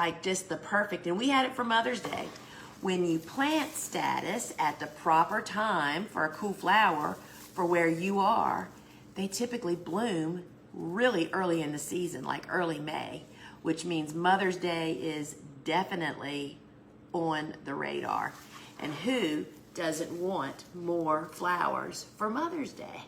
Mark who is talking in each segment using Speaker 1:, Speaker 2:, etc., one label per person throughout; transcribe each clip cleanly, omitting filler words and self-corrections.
Speaker 1: like just the perfect, and we had it for Mother's Day. When you plant status at the proper time for a cool flower for where you are, they typically bloom really early in the season, like early May, which means Mother's Day is definitely on the radar. And who doesn't want more flowers for Mother's Day?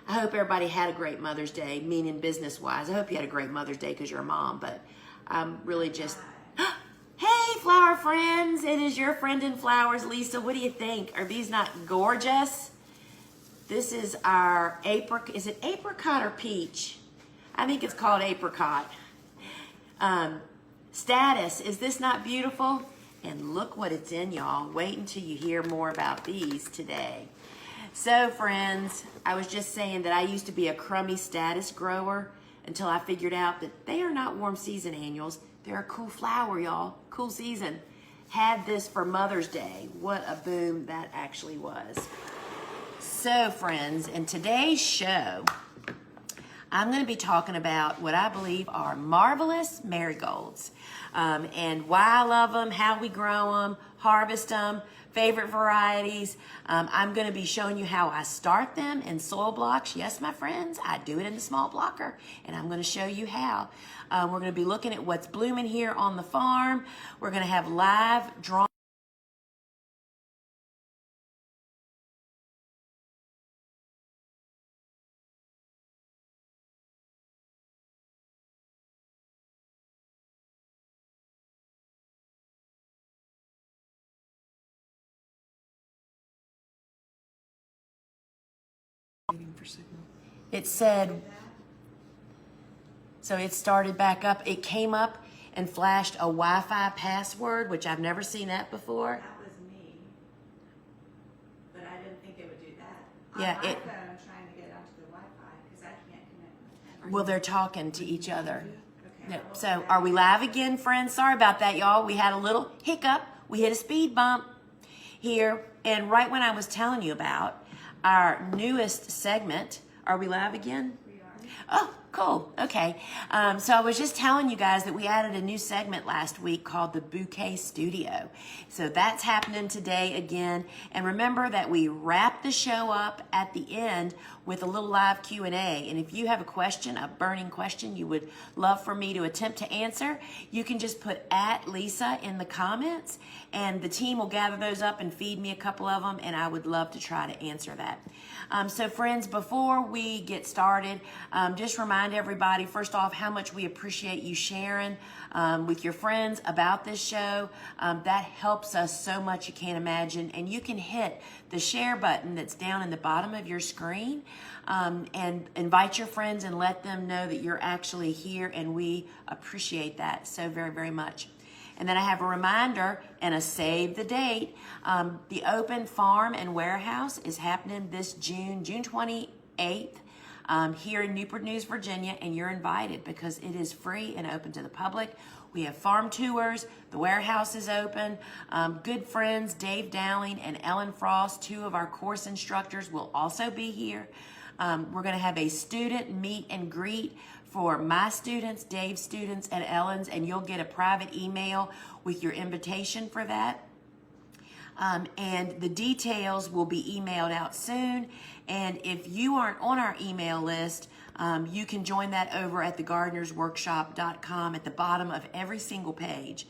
Speaker 1: I hope everybody had a great Mother's Day, meaning business-wise. I hope you had a great Mother's Day because you're a mom, but I'm really just... Hey, flower friends! It is your friend in flowers, Lisa. What do you think? Are these not gorgeous? This is our apricot. Is it apricot or peach? I think it's called apricot. Status. Is this not beautiful? And look what it's in, y'all. Wait until you hear more about these today. So, friends, I was just saying that I used to be a crummy status grower until I figured out that they are not warm season annuals. They're a cool flower, y'all. Cool season. Had this for Mother's Day. What a boom that actually was. So, friends, in today's show, I'm going to be talking about what I believe are marvelous marigolds, and why I love them, how we grow them, harvest them, favorite varieties. I'm going to be showing you how I start them in soil blocks. Yes, my friends, I do it in the small blocker, and I'm going to show you how. We're going to be looking at what's blooming here on the farm. We're going to have live drawn. It said, so it started back up. It came up and flashed a Wi-Fi password, which I've never seen that before.
Speaker 2: That was me, but I didn't think it would do that.
Speaker 1: Yeah,
Speaker 2: On my phone, trying to get onto the Wi-Fi because I can't connect.
Speaker 1: Well, they're talking to each other.
Speaker 2: Okay.
Speaker 1: No, so are we live again, friends? Sorry about that, y'all. We had a little hiccup. We hit a speed bump here. And right when I was telling you about our newest segment, are we live again?
Speaker 2: We are.
Speaker 1: Oh, cool. Okay. So I was just telling you guys that we added a new segment last week called the Bouquet Studio. So that's happening today again. And remember that we wrap the show up at the end with a little live Q&A. And if you have a question, a burning question you would love for me to attempt to answer, you can just put @Lisa in the comments, and the team will gather those up and feed me a couple of them, and I would love to try to answer that. So friends, before we get started, just remind everybody, first off, how much we appreciate you sharing with your friends about this show. That helps us so much you can't imagine. And you can hit the share button that's down in the bottom of your screen, and invite your friends and let them know that you're actually here, and we appreciate that so very, very much. And then I have a reminder and a save the date. The open farm and warehouse is happening this June 28th. Here in Newport News, Virginia, and you're invited because it is free and open to the public. We have farm tours, the warehouse is open. Good friends Dave Dowling and Ellen Frost, two of our course instructors, will also be here. We're going to have a student meet and greet for my students, Dave's students, and Ellen's, and you'll get a private email with your invitation for that. And the details will be emailed out soon. And if you aren't on our email list, you can join that over at thegardenersworkshop.com at the bottom of every single page.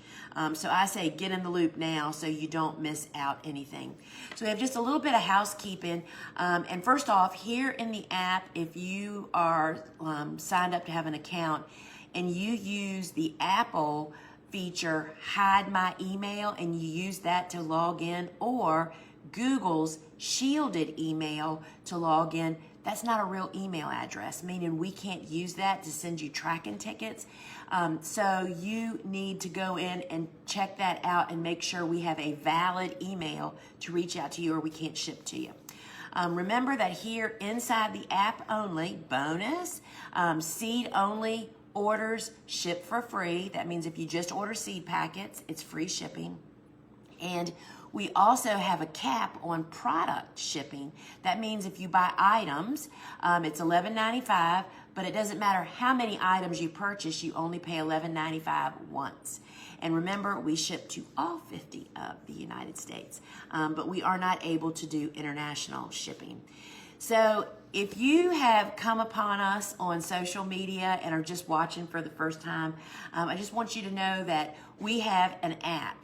Speaker 1: So I say get in the loop now so you don't miss out anything. So we have just a little bit of housekeeping. And first off, here in the app, if you are signed up to have an account and you use the Apple feature hide my email and you use that to log in, or Google's shielded email to log in, that's not a real email address, meaning we can't use that to send you tracking tickets. So you need to go in and check that out and make sure we have a valid email to reach out to you, or we can't ship to you. Remember that here inside the app only, bonus, seed only orders ship for free. That means if you just order seed packets, it's free shipping. And we also have a cap on product shipping. That means if you buy items, it's $11.95, but it doesn't matter how many items you purchase, you only pay $11.95 once. And remember, we ship to all 50 of the United States, but we are not able to do international shipping. So if you have come upon us on social media and are just watching for the first time, I just want you to know that we have an app.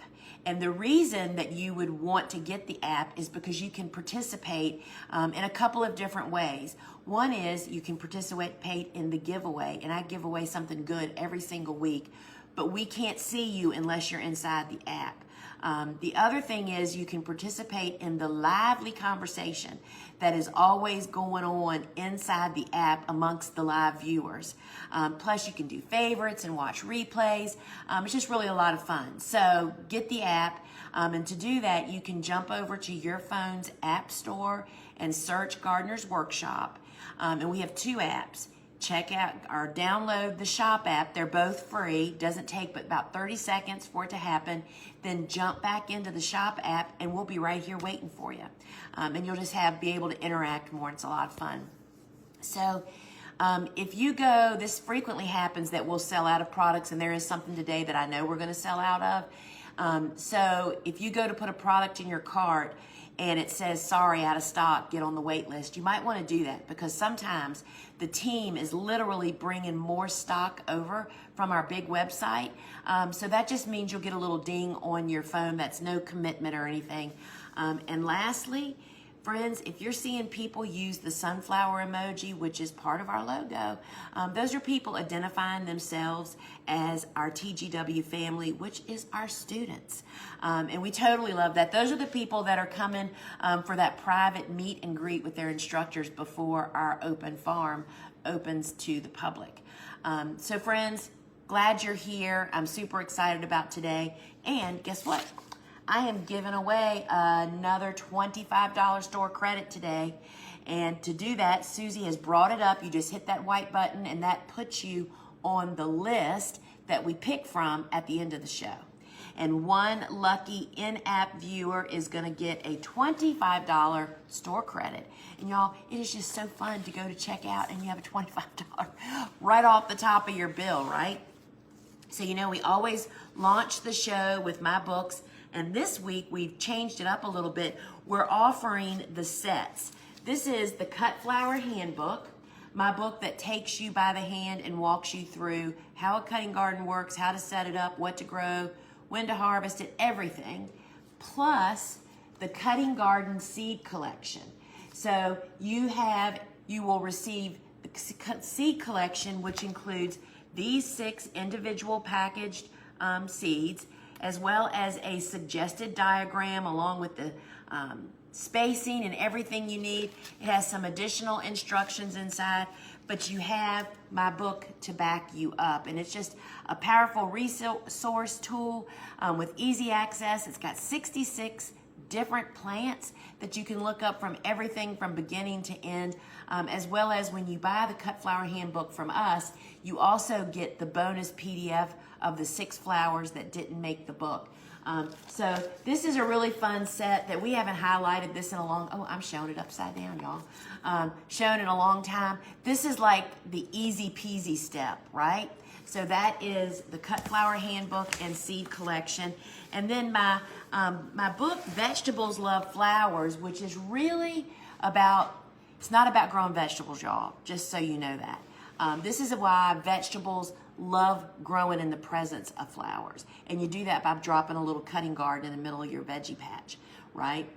Speaker 1: And the reason that you would want to get the app is because you can participate in a couple of different ways. One is you can participate in the giveaway, and I give away something good every single week, but we can't see you unless you're inside the app. The other thing is you can participate in the lively conversation that is always going on inside the app amongst the live viewers. Plus you can do favorites and watch replays. It's just really a lot of fun. So get the app, and to do that you can jump over to your phone's app store and search Gardener's Workshop. And we have two apps. Check out or download the shop app. They're both free. Doesn't take but about 30 seconds for it to happen. Then jump back into the shop app and we'll be right here waiting for you. And you'll just be able to interact more. It's a lot of fun. So if you go, this frequently happens that we'll sell out of products, and there is something today that I know we're going to sell out of. So if you go to put a product in your cart and it says, sorry, out of stock, get on the wait list, you might want to do that, because sometimes the team is literally bringing more stock over from our big website. So that just means you'll get a little ding on your phone. That's no commitment or anything. And lastly, friends, if you're seeing people use the sunflower emoji, which is part of our logo, those are people identifying themselves as our TGW family, which is our students. And we totally love that. Those are the people that are coming for that private meet and greet with their instructors before our open farm opens to the public. So friends, glad you're here. I'm super excited about today. And guess what? I am giving away another $25 store credit today. And to do that, Susie has brought it up. You just hit that white button and that puts you on the list that we pick from at the end of the show. And one lucky in-app viewer is gonna get a $25 store credit. And y'all, it is just so fun to go to checkout and you have a $25 right off the top of your bill, right? So you know, we always launch the show with my books. And this week, we've changed it up a little bit. We're offering the sets. This is the Cut Flower Handbook, my book that takes you by the hand and walks you through how a cutting garden works, how to set it up, what to grow, when to harvest it, everything, plus the Cutting Garden Seed Collection. So you will receive the seed collection, which includes these 6 individual packaged seeds, as well as a suggested diagram along with the spacing and everything you need. It has some additional instructions inside, but you have my book to back you up. And it's just a powerful resource tool with easy access. It's got 66 different plants that you can look up from everything from beginning to end, as well as when you buy the Cut Flower Handbook from us, you also get the bonus PDF of the 6 flowers that didn't make the book. So this is a really fun set that we haven't highlighted this in a long, oh, I'm showing it upside down, y'all. Shown in a long time. This is like the easy peasy step, right? So that is the Cut Flower Handbook and Seed Collection. And then my book, Vegetables Love Flowers, which is really about, it's not about growing vegetables, y'all, just so you know that. This is why vegetables love growing in the presence of flowers. And you do that by dropping a little cutting garden in the middle of your veggie patch, right?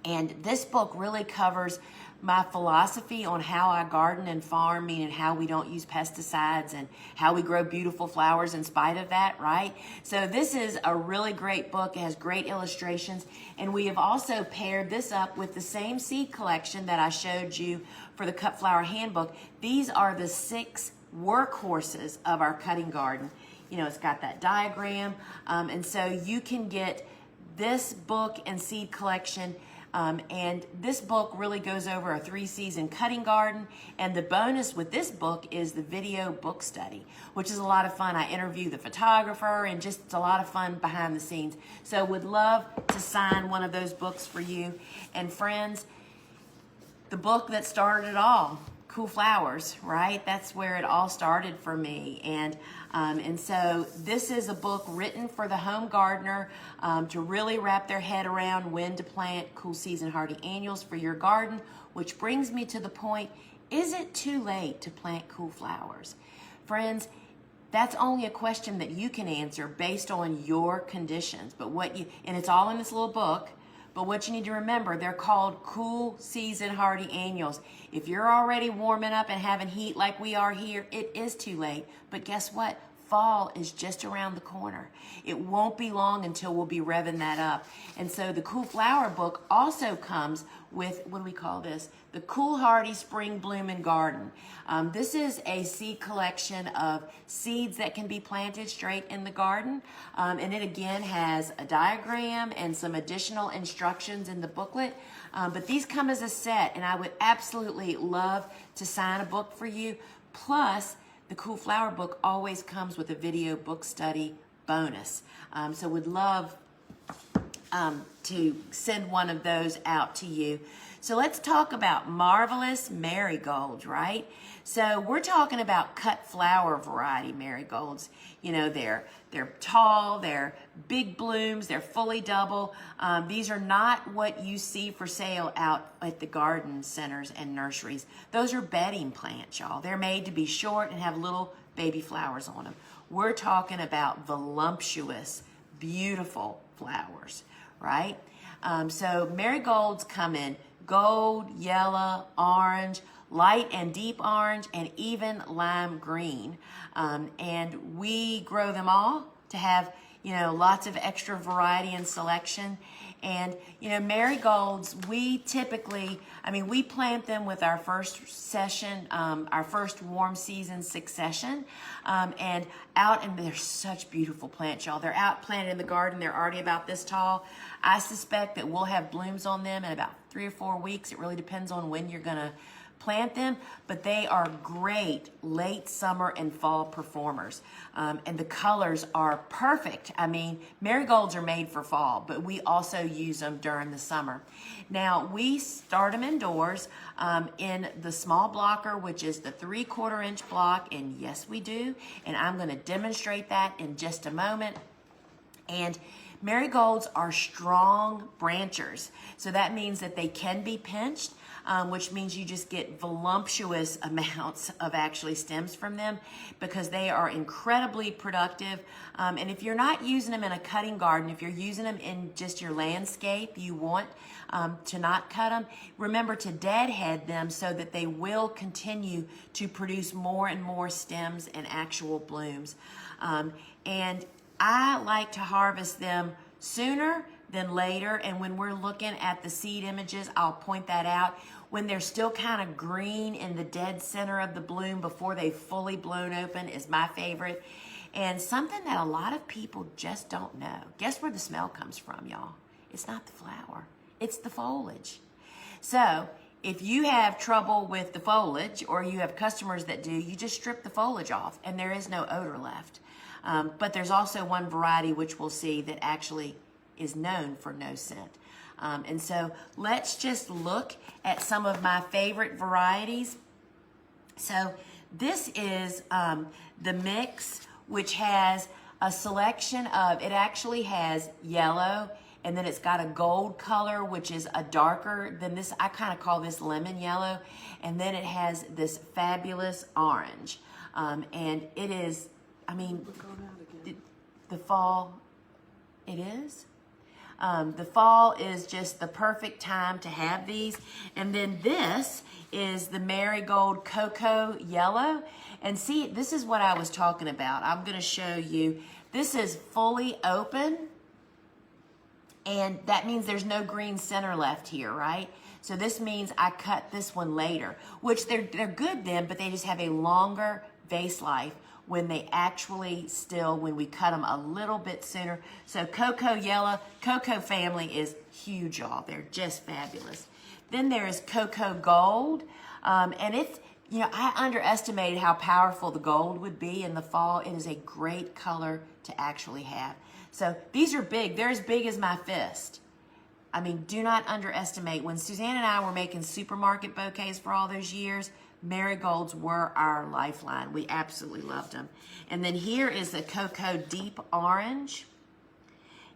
Speaker 1: And this book really covers my philosophy on how I garden and farm, meaning how we don't use pesticides and how we grow beautiful flowers in spite of that, right? So this is a really great book. It has great illustrations. And we have also paired this up with the same seed collection that I showed you for the Cut Flower Handbook. These are the 6 workhorses of our cutting garden. You know, it's got that diagram. And so you can get this book and seed collection. And this book really goes over a 3-season cutting garden. And the bonus with this book is the video book study, which is a lot of fun. I interview the photographer and just a lot of fun behind the scenes. So would love to sign one of those books for you. And friends, the book that started it all, Cool Flowers, right? That's where it all started for me. And so this is a book written for the home gardener to really wrap their head around when to plant cool season hardy annuals for your garden, which brings me to the point, is it too late to plant cool flowers? Friends, that's only a question that you can answer based on your conditions. But and it's all in this little book, but what you need to remember, they're called cool season hardy annuals. If you're already warming up and having heat like we are here, it is too late. But guess what? Fall is just around the corner. It won't be long until we'll be revving that up. And so the Cool Flower book also comes with, what do we call this? The Cool Hardy Spring Bloom and Garden. This is a seed collection of seeds that can be planted straight in the garden. And it again has a diagram and some additional instructions in the booklet. But these come as a set, and I would absolutely love to sign a book for you. Plus, the Cool Flower book always comes with a video book study bonus. So would love to send one of those out to you. So let's talk about marvelous marigolds, right? So we're talking about cut flower variety marigolds. You know, they're tall, they're big blooms, they're fully double. These are not what you see for sale out at the garden centers and nurseries. Those are bedding plants, y'all. They're made to be short and have little baby flowers on them. We're talking about voluptuous, beautiful flowers, right? So marigolds come in gold, yellow, orange, light and deep orange, and even lime green. And we grow them all to have, lots of extra variety and selection. And, marigolds, we typically, we plant them with our first session, our first warm season succession. And they're such beautiful plants, y'all. They're out planted in the garden. They're already about this tall. I suspect that we'll have blooms on them in about 3 or 4 weeks. It really depends on when you're going to plant them, but they are great late summer and fall performers. And the colors are perfect. Marigolds are made for fall, but we also use them during the summer. Now, we start them indoors in the small blocker, which is the 3/4 inch block, and yes, we do. And I'm going to demonstrate that in just a moment. And marigolds are strong branchers, so that means that they can be pinched, which means you just get voluptuous amounts of actually stems from them because they are incredibly productive. And if you're not using them in a cutting garden, if you're using them in just your landscape, you want to not cut them. Remember to deadhead them so that they will continue to produce more and more stems and actual blooms. And I like to harvest them sooner than later, and when we're looking at the seed images, I'll point that out. When they're still kind of green in the dead center of the bloom before they've fully blown open is my favorite. And something that a lot of people just don't know. Guess where the smell comes from, y'all? It's not the flower, it's the foliage. So if you have trouble with the foliage, or you have customers that do, you just strip the foliage off and there is no odor left. But there's also one variety which we'll see that actually is known for no scent. And so let's just look at some of my favorite varieties. So this is the mix, which has a selection of, it actually has yellow, and then it's got a gold color, which is a darker than this. I kind of call this lemon yellow. And then it has this fabulous orange. And it is, the fall, it is. The fall is just the perfect time to have these. And then this is the marigold cocoa yellow. And see, this is what I was talking about. I'm going to show you. This is fully open. And that means there's no green center left here, right? So this means I cut this one later, which they're good then, but they just have a longer vase life when they actually when we cut them a little bit sooner. So cocoa yellow, cocoa family is huge, y'all. They're just fabulous. Then there is cocoa gold. And it's, I underestimated how powerful the gold would be in the fall. It is a great color to actually have. So these are big. They're as big as my fist. Do not underestimate. When Suzanne and I were making supermarket bouquets for all those years, marigolds were our lifeline. We absolutely loved them. And then here is the Cocoa Deep Orange.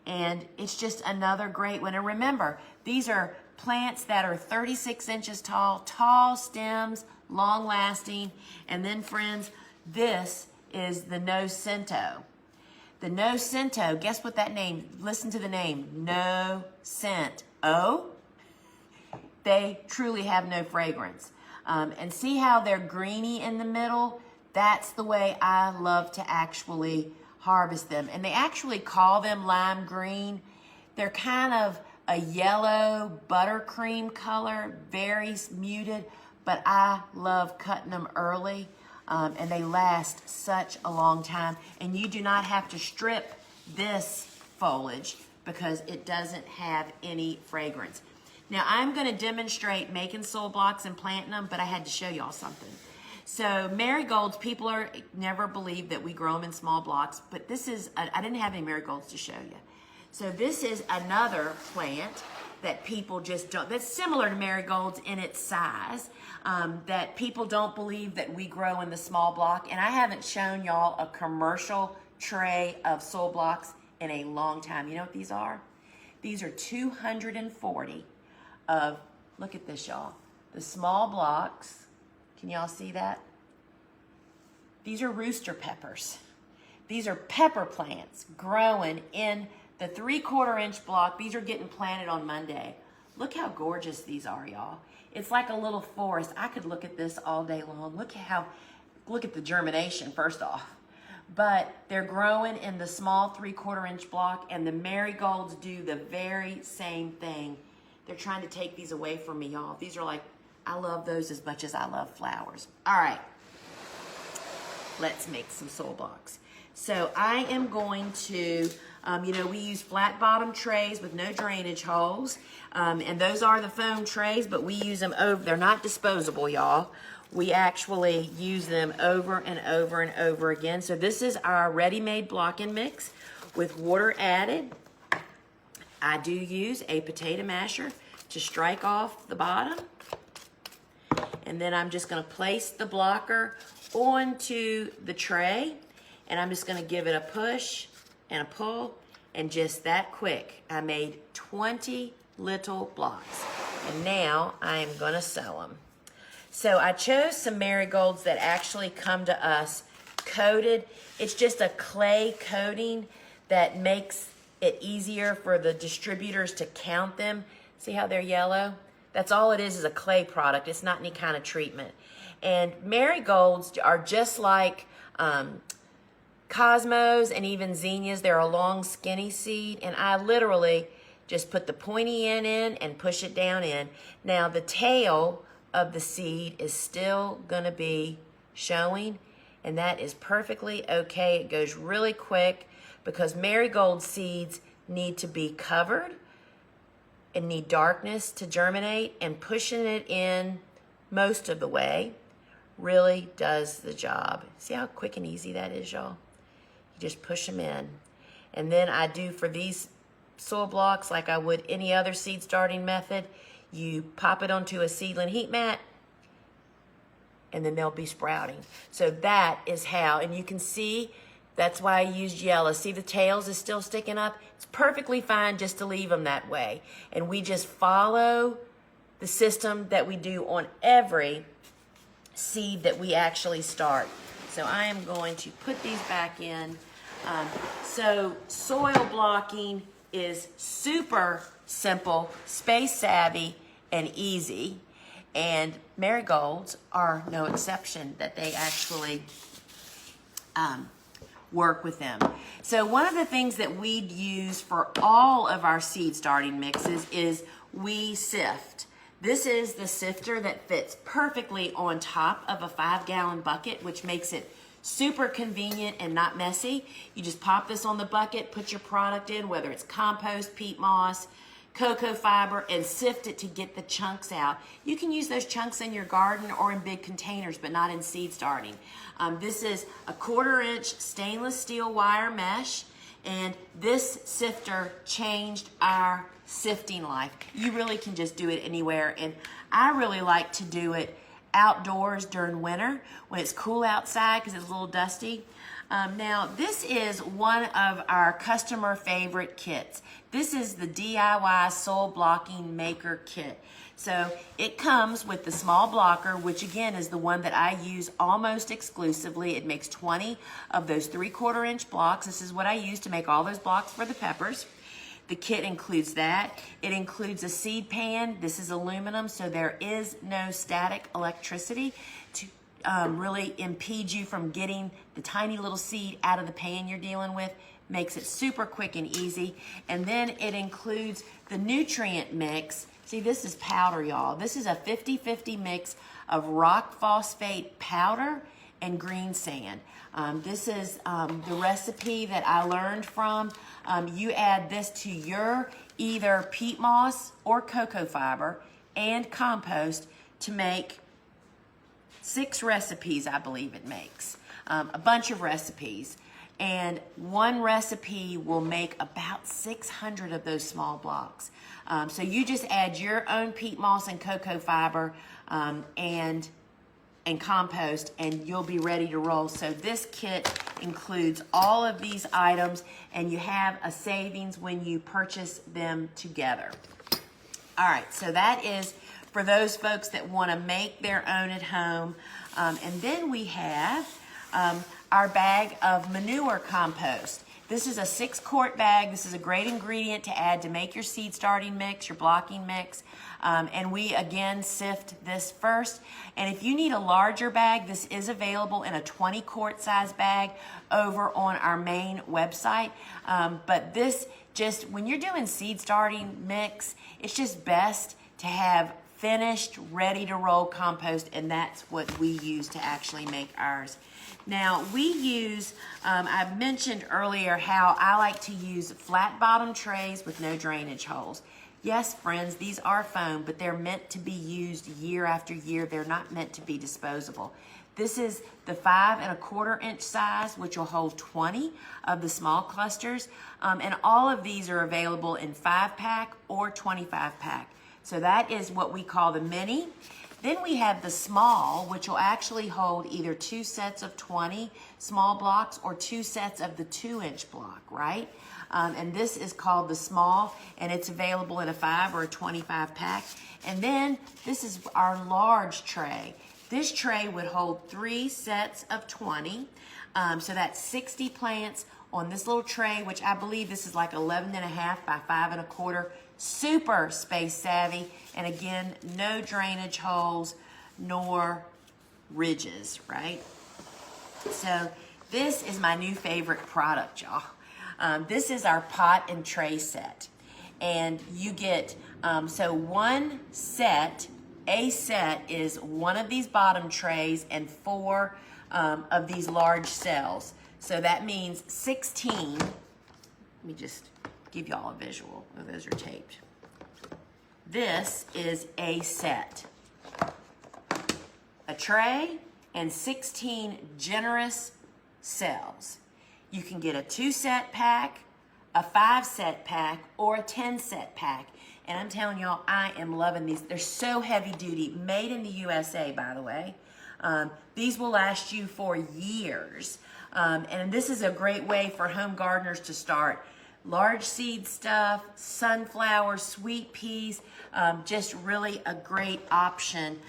Speaker 1: And it's just another great one. And remember, these are plants that are 36 inches tall, tall stems, long lasting. And then friends, this is the No Scento. The No Scento, guess what that name, listen to the name, No Scent. Oh, they truly have no fragrance. And see how they're greeny in the middle? That's the way I love to actually harvest them. And they actually call them lime green. They're kind of a yellow buttercream color, very muted, but I love cutting them early. And they last such a long time. And you do not have to strip this foliage because it doesn't have any fragrance. Now I'm going to demonstrate making soil blocks and planting them, but I had to show y'all something. So marigolds, people never believe that we grow them in small blocks, but this is, I didn't have any marigolds to show you. So this is another plant that people just don't, that's similar to marigolds in its size, that people don't believe that we grow in the small block. And I haven't shown y'all a commercial tray of soil blocks in a long time. You know what these are? These are 240 of, look at this y'all, the small blocks. Can y'all see that? These are rooster peppers. These are pepper plants growing in the 3/4 inch block. These are getting planted on Monday. Look how gorgeous these are, y'all. It's like a little forest. I could look at this all day long. Look at the germination first off. But they're growing in the small 3/4 inch block, and the marigolds do the very same thing. They're trying to take these away from me, y'all. These are like, I love those as much as I love flowers. All right, let's make some soil blocks. So I am going to, we use flat bottom trays with no drainage holes. And those are the foam trays, but we use them over, they're not disposable, y'all. We actually use them over and over and over again. So this is our ready-made blocking mix with water added. I do use a potato masher to strike off the bottom. And then I'm just gonna place the blocker onto the tray, and I'm just gonna give it a push and a pull, and just that quick, I made 20 little blocks. And now I am gonna sew them. So I chose some marigolds that actually come to us coated. It's just a clay coating that makes it easier for the distributors to count them. See how they're yellow? That's all it is a clay product. It's not any kind of treatment. And marigolds are just like cosmos and even zinnias. They're a long skinny seed, and I literally just put the pointy end in and push it down in. Now the tail of the seed is still gonna be showing, and that is perfectly okay. It goes really quick because marigold seeds need to be covered and need darkness to germinate, and pushing it in most of the way really does the job. See how quick and easy that is, y'all? You just push them in. And then I do for these soil blocks like I would any other seed starting method. You pop it onto a seedling heat mat, and then they'll be sprouting. So that is how, and you can see, that's why I used yellow. See the tails is still sticking up? It's perfectly fine just to leave them that way. And we just follow the system that we do on every seed that we actually start. So I am going to put these back in. So soil blocking is super simple, space savvy, and easy. And marigolds are no exception that they actually work with them. So one of the things that we use for all of our seed starting mixes is we sift. This is the sifter that fits perfectly on top of a 5-gallon bucket, which makes it super convenient and not messy. You just pop this on the bucket, put your product in, whether it's compost, peat moss, cocoa fiber, and sift it to get the chunks out. You can use those chunks in your garden or in big containers, but not in seed starting. This is a 1/4 inch stainless steel wire mesh, and this sifter changed our sifting life. You really can just do it anywhere, and I really like to do it outdoors during winter when it's cool outside because it's a little dusty. Now, this is one of our customer favorite kits. This is the DIY Soil Blocking Maker Kit. So it comes with the small blocker, which again is the one that I use almost exclusively. It makes 20 of those 3/4 inch blocks. This is what I use to make all those blocks for the peppers. The kit includes that. It includes a seed pan. This is aluminum, so there is no static electricity to really impede you from getting the tiny little seed out of the pan you're dealing with. Makes it super quick and easy. And then it includes the nutrient mix. See, this is powder, y'all. This is a 50-50 mix of rock phosphate powder and green sand. This is the recipe that I learned from. You add this to your either peat moss or cocoa fiber and compost to make 6 recipes, I believe it makes. A bunch of recipes. And one recipe will make about 600 of those small blocks. So you just add your own peat moss and cocoa fiber and compost, and you'll be ready to roll. So this kit includes all of these items, and you have a savings when you purchase them together. All right, so that is for those folks that want to make their own at home. And then we have our bag of manure compost. This is a 6-quart bag. This is a great ingredient to add to make your seed starting mix, your blocking mix. And we again sift this first. And if you need a larger bag, this is available in a 20-quart size bag over on our main website. But this just, when you're doing seed starting mix, it's just best to have finished, ready to roll compost, and that's what we use to actually make ours. Now, we use, I mentioned earlier how I like to use flat bottom trays with no drainage holes. Yes, friends, these are foam, but they're meant to be used year after year. They're not meant to be disposable. This is the 5 1/4 inch size, which will hold 20 of the small clusters. And all of these are available in 5-pack or 25-pack. So that is what we call the mini. Then we have the small, which will actually hold either 2 sets of 20 small blocks or 2 sets of the 2-inch block, right? And this is called the small, and it's available in a 5 or a 25-pack. And then this is our large tray. This tray would hold 3 sets of 20. So that's 60 plants on this little tray, which I believe this is like 11.5 by 5 1/4. Super space savvy, and again, no drainage holes nor ridges, right? So this is my new favorite product, y'all. This is our pot and tray set, and you get so one set. A set is one of these bottom trays and 4 of these large cells. So that means 16. Let me just give y'all a visual. Oh, those are taped. This is a set. A tray and 16 generous cells. You can get a 2-set pack, a 5-set pack, or a 10-set pack. And I'm telling y'all, I am loving these. They're so heavy duty, made in the USA, by the way. These will last you for years. And this is a great way for home gardeners to start. Large seed stuff, sunflowers, sweet peas, just really a great option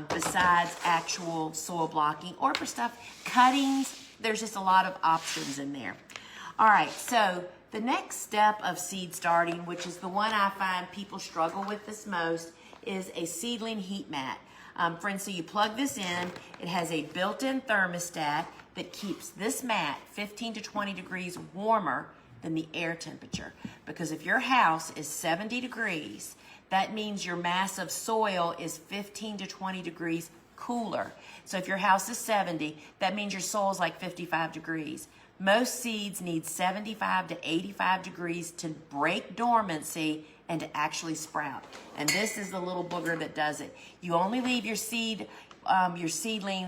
Speaker 1: besides actual soil blocking or for stuff, cuttings. There's just a lot of options in there. All right, so the next step of seed starting, which is the one I find people struggle with this most, is a seedling heat mat. Friends, so you plug this in. It has a built-in thermostat that keeps this mat 15 to 20 degrees warmer than the air temperature. Because if your house is 70 degrees, that means your mass of soil is 15 to 20 degrees cooler. So if your house is 70, that means your soil is like 55 degrees. Most seeds need 75 to 85 degrees to break dormancy and to actually sprout. And this is the little booger that does it. You only leave your seedlings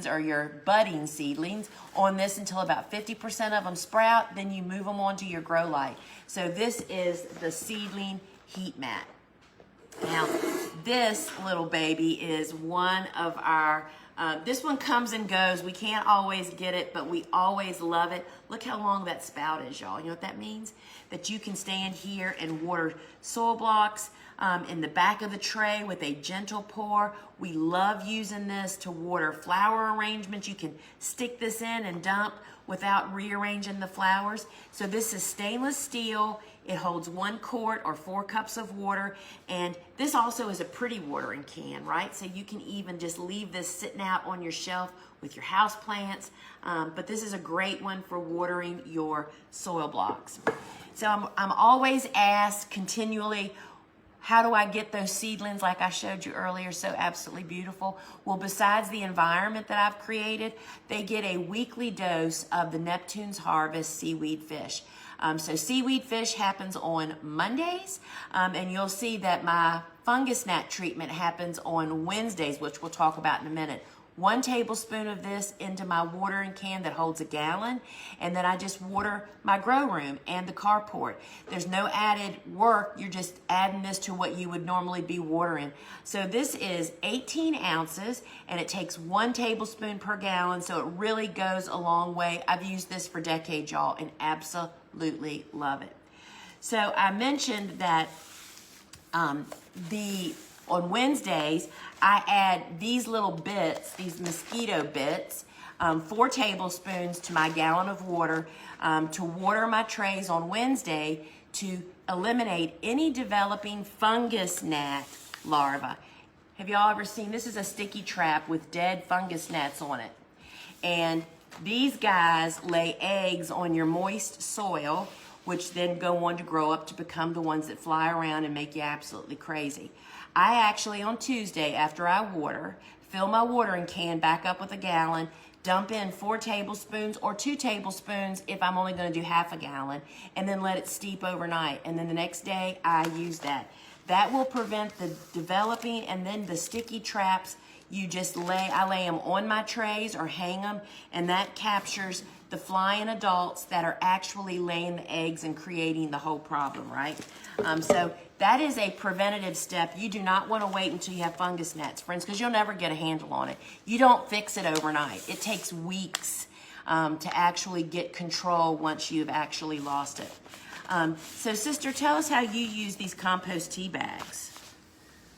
Speaker 1: or your budding seedlings on this until about 50% of them sprout, then you move them onto your grow light. So this is the seedling heat mat. Now, this little baby is one of our, this one comes and goes. We can't always get it, but we always love it. Look how long that spout is, y'all. You know what that means? That you can stand here and water soil blocks in the back of the tray with a gentle pour. We love using this to water flower arrangements. You can stick this in and dump without rearranging the flowers. So this is stainless steel. It holds 1 quart or 4 cups of water. And this also is a pretty watering can, right? So you can even just leave this sitting out on your shelf with your house plants. But this is a great one for watering your soil blocks. So I'm always asked continually, how do I get those seedlings like I showed you earlier, so absolutely beautiful? Well, besides the environment that I've created, they get a weekly dose of the Neptune's Harvest seaweed fish. So seaweed fish happens on Mondays, and you'll see that my fungus gnat treatment happens on Wednesdays, which we'll talk about in a minute. 1 tablespoon of this into my watering can that holds 1 gallon, and then I just water my grow room and the carport. There's no added work. You're just adding this to what you would normally be watering. So this is 18 ounces, and it takes 1 tablespoon per gallon, so it really goes a long way. I've used this for decades, y'all, and absolutely love it. So I mentioned that on Wednesdays, I add these little bits, these mosquito bits, 4 tablespoons to my gallon of water to water my trays on Wednesday to eliminate any developing fungus gnat larvae. Have y'all ever seen, this is a sticky trap with dead fungus gnats on it. And these guys lay eggs on your moist soil, which then go on to grow up to become the ones that fly around and make you absolutely crazy. I actually, on Tuesday, after I water, fill my watering can back up with 1 gallon, dump in 4 tablespoons or 2 tablespoons if I'm only going to do half a gallon, and then let it steep overnight. And then the next day, I use that. That will prevent the developing, and then the sticky traps, I lay them on my trays or hang them, and that captures the flying adults that are actually laying the eggs and creating the whole problem, right? So that is a preventative step. You do not want to wait until you have fungus gnats, friends, because you'll never get a handle on it. You don't fix it overnight. It takes weeks to actually get control once you've actually lost it. So sister, tell us how you use these compost tea bags.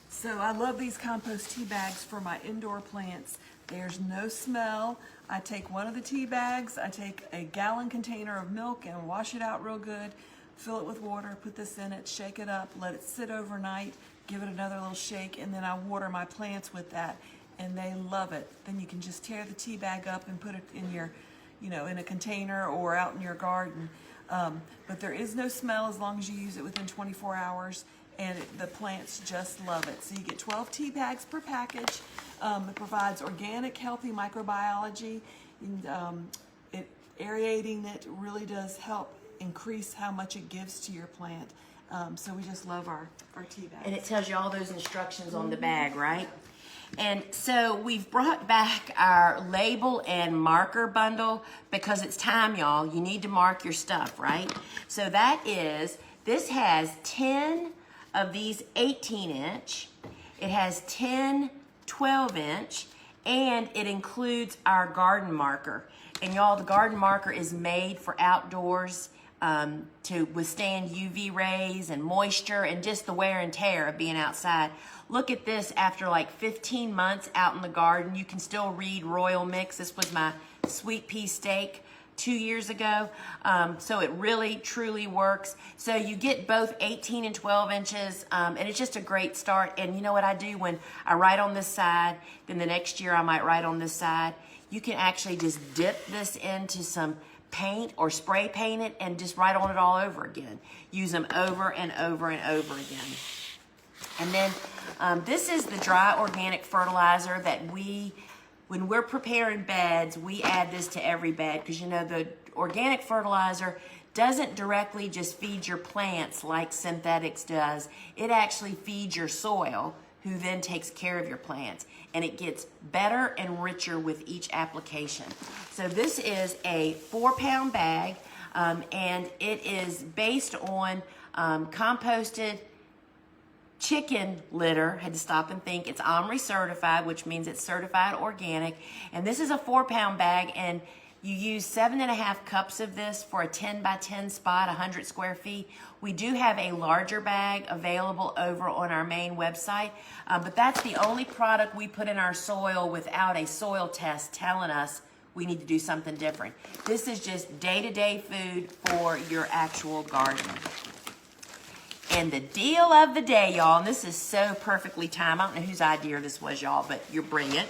Speaker 3: So I love these compost tea bags for my indoor plants. There's no smell. I take one of the tea bags, I take a gallon container of milk and wash it out real good, fill it with water, put this in it, shake it up, let it sit overnight, give it another little shake, and then I water my plants with that, and they love it. Then you can just tear the tea bag up and put it in your, in a container or out in your garden. But there is no smell as long as you use it within 24 hours. And the plants just love it. So you get 12 tea bags per package. It provides organic, healthy microbiology. And, aerating it really does help increase how much it gives to your plant. So we just love our tea bags.
Speaker 1: And it tells you all those instructions on the bag, right? And so we've brought back our label and marker bundle because it's time, y'all. You need to mark your stuff, right? So this has 10 of these 18-inch, it has 10 12-inch, and it includes our garden marker. And y'all, the garden marker is made for outdoors to withstand UV rays and moisture and just the wear and tear of being outside. Look at this, after like 15 months out in the garden, you can still read Royal Mix. This was my sweet pea steak 2 years ago. So it really, truly works. So you get both 18 and 12 inches, and it's just a great start. And you know what I do when I write on this side, then the next year I might write on this side. You can actually just dip this into some paint or spray paint it and just write on it all over again. Use them over and over and over again. And then this is the dry organic fertilizer that when we're preparing beds, we add this to every bed because the organic fertilizer doesn't directly just feed your plants like synthetics does. It actually feeds your soil, who then takes care of your plants. And it gets better and richer with each application. So this is a 4-pound bag, and it is based on composted chicken litter. Had to stop and think. It's OMRI certified, which means it's certified organic. And this is a 4-pound bag, and you use 7.5 cups of this for a 10 by 10 spot, 100 square feet. We do have a larger bag available over on our main website, but that's the only product we put in our soil without a soil test telling us we need to do something different. This is just day-to-day food for your actual garden. And the deal of the day, y'all, and this is so perfectly timed. I don't know whose idea this was, y'all, but you're brilliant.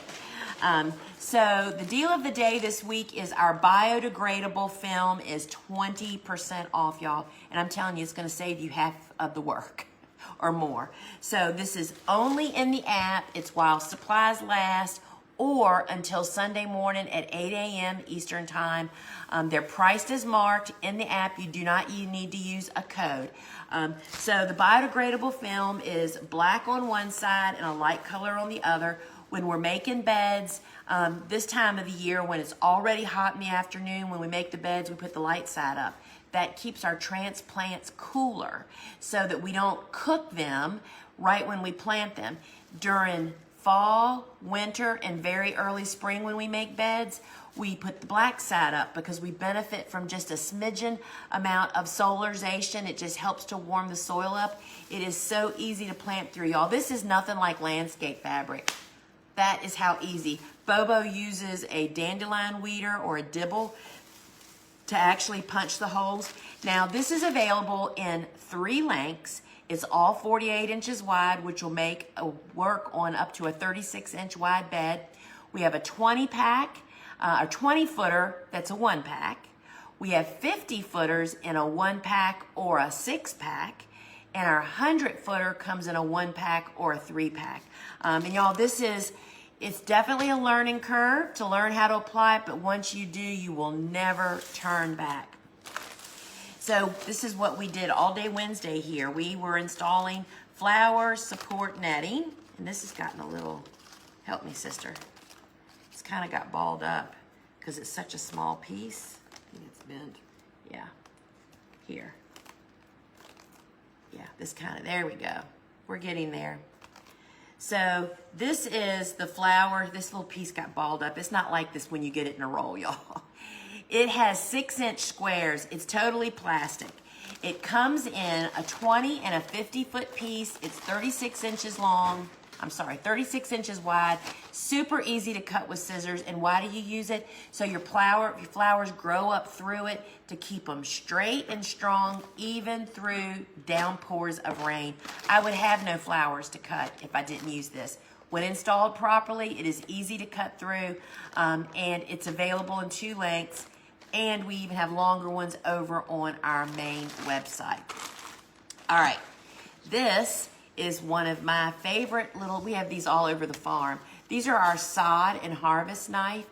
Speaker 1: So the deal of the day this week is our biodegradable film is 20% off, y'all. And I'm telling you, it's going to save you half of the work or more. So this is only in the app. It's while supplies last, or until Sunday morning at 8 a.m. Eastern Time. They're priced as marked in the app. You need to use a code. So the biodegradable film is black on one side and a light color on the other. When we're making beds, this time of the year when it's already hot in the afternoon, when we make the beds, we put the light side up. That keeps our transplants cooler so that we don't cook them right when we plant them. During fall, winter, and very early spring when we make beds, we put the black side up because we benefit from just a smidgen amount of solarization. It just helps to warm the soil up. It is so easy to plant through, y'all. This is nothing like landscape fabric. That is how easy. Bobo uses a dandelion weeder or a dibble to actually punch the holes. Now, this is available in 3 lengths. It's all 48 inches wide, which will make a work on up to a 36-inch wide bed. We have a 20-pack, a 20-footer that's a 1-pack. We have 50-footers in a 1-pack or a 6-pack. And our 100-footer comes in a 1-pack or a 3-pack. And y'all, it's definitely a learning curve to learn how to apply it, but once you do, you will never turn back. So this is what we did all day Wednesday here. We were installing flower support netting, and this has gotten a little, help me sister, it's kind of got balled up because it's such a small piece. I think it's bent, yeah, here. Yeah, this kind of, there we go. We're getting there. So this is the flower. This little piece got balled up. It's not like this when you get it in a roll, y'all. It has 6-inch squares. It's totally plastic. It comes in a 20 and a 50-foot piece. It's 36 inches long. 36 inches wide. Super easy to cut with scissors. And why do you use it? So your flowers grow up through it to keep them straight and strong, even through downpours of rain. I would have no flowers to cut if I didn't use this. When installed properly, it is easy to cut through, and it's available in 2 lengths. And we even have longer ones over on our main website. All right, this is one of my favorite we have these all over the farm. These are our sod and harvest knife.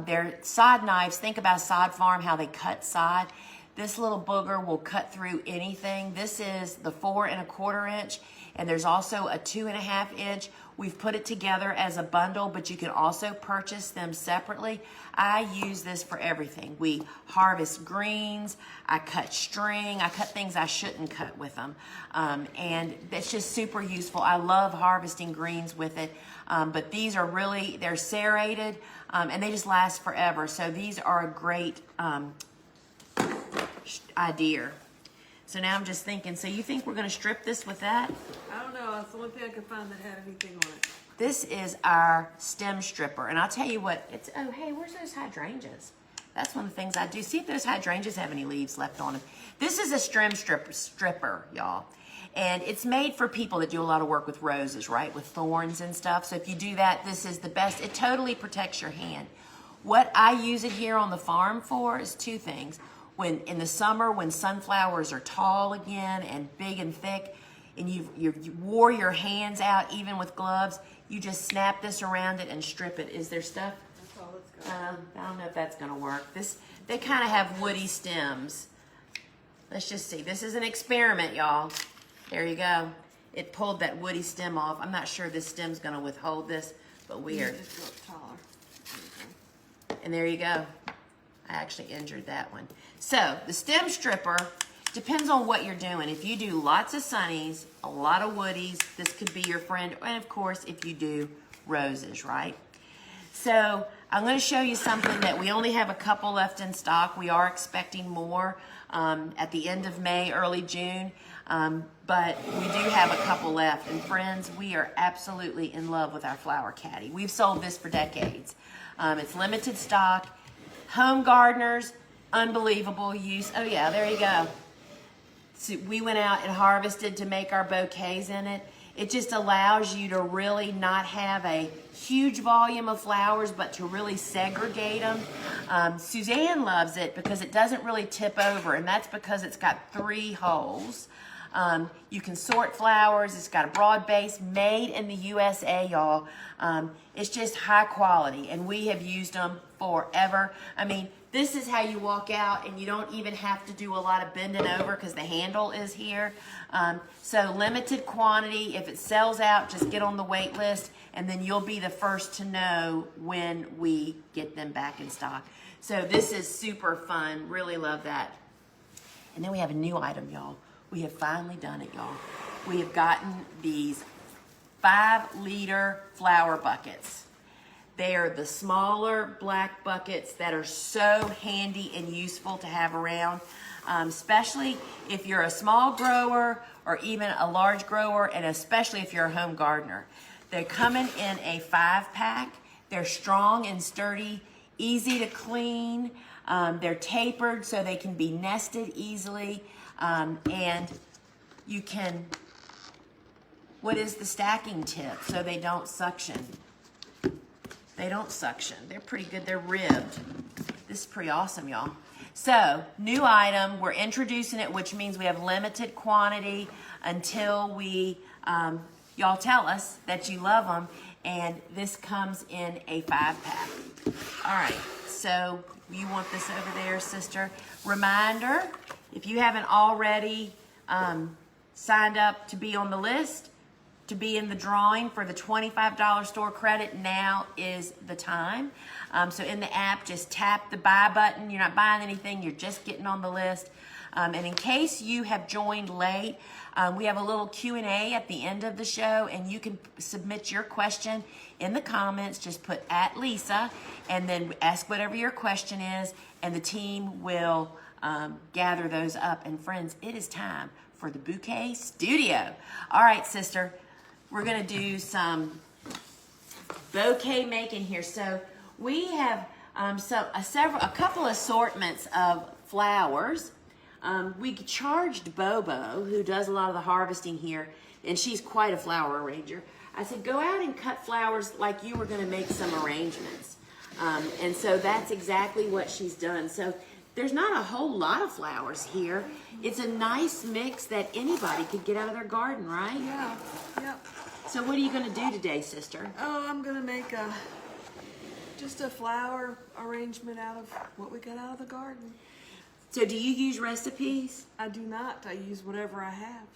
Speaker 1: They're sod knives. Think about a sod farm, how they cut sod. This little booger will cut through anything. This is the 4 1/4 inch, and there's also a 2 1/2 inch. We've put it together as a bundle, but you can also purchase them separately. I use this for everything. We harvest greens, I cut string, I cut things I shouldn't cut with them. And it's just super useful. I love harvesting greens with it. But these are really, they're serrated, and they just last forever. So these are a great idea. So now I'm just thinking, so you think we're gonna strip this with that?
Speaker 3: I don't know. That's the only thing I could find that had anything on it.
Speaker 1: This is our stem stripper. And I'll tell you what, oh, hey, where's those hydrangeas? That's one of the things I do. See if those hydrangeas have any leaves left on them. This is a stem stripper, y'all. And it's made for people that do a lot of work with roses, right? With thorns and stuff. So if you do that, this is the best. It totally protects your hand. What I use it here on the farm for is 2 things. When in the summer, when sunflowers are tall again and big and thick, and you wore your hands out even with gloves, you just snap this around it and strip it. Is there stuff?
Speaker 3: That's all it's got.
Speaker 1: I don't know if that's gonna work. They kind of have woody stems. Let's just see. This is an experiment, y'all. There you go. It pulled that woody stem off. I'm not sure this stem's gonna withhold this, but weird.
Speaker 3: Just go taller.
Speaker 1: And there you go. I actually injured that one. So the stem stripper Depends on what you're doing. If you do lots of sunnies, a lot of woodies, this could be your friend. And of course, if you do roses, right? So I'm going to show you something that we only have a couple left in stock. We are expecting more at the end of May, early June. But we do have a couple left. And friends, we are absolutely in love with our flower caddy. We've sold this for decades. It's limited stock. Home gardeners, unbelievable use. Oh yeah, there you go. So we went out and harvested to make our bouquets in it. It just allows you to really not have a huge volume of flowers, but to really segregate them. Suzanne loves it because it doesn't really tip over, and that's because it's got 3 holes. You can sort flowers. It's got a broad base, made in the USA, y'all. It's just high quality, and we have used them forever. I mean, this is how you walk out, and you don't even have to do a lot of bending over because the handle is here. So limited quantity. If it sells out, just get on the wait list, and then you'll be the first to know when we get them back in stock. So this is super fun. Really love that. And then we have a new item, y'all. We have finally done it, y'all. We have gotten these 5-liter flower buckets. They are the smaller black buckets that are so handy and useful to have around, especially if you're a small grower or even a large grower, and especially if you're a home gardener. They're coming in a 5-pack. They're strong and sturdy, easy to clean. They're tapered so they can be nested easily. And you can, what is the stacking tip so they don't suction? They don't suction. They're pretty good. They're ribbed. This is pretty awesome, y'all. So, new item. We're introducing it, which means we have limited quantity until we, y'all tell us that you love them. And this comes in a 5-pack. All right. So, you want this over there, sister? Reminder, if you haven't already signed up to be on the list, to be in the drawing for the $25 store credit, now is the time. So in the app, just tap the buy button. You're not buying anything, you're just getting on the list. And in case you have joined late, we have a little Q&A at the end of the show, and you can submit your question in the comments. Just put @Lisa, and then ask whatever your question is, and the team will gather those up. And friends, it is time for the Bouquet Studio. All right, sister. We're gonna do some bouquet making here. So we have a couple assortments of flowers. We charged Bobo, who does a lot of the harvesting here, and she's quite a flower arranger. I said, go out and cut flowers like you were gonna make some arrangements. And so that's exactly what she's done. So there's not a whole lot of flowers here. It's a nice mix that anybody could get out of their garden, right?
Speaker 3: Yeah, yep.
Speaker 1: So what are you going to do today, sister?
Speaker 3: Oh, I'm gonna make just a flower arrangement out of what we got out of the garden.
Speaker 1: So do you use recipes?
Speaker 3: I do not. I use whatever I have.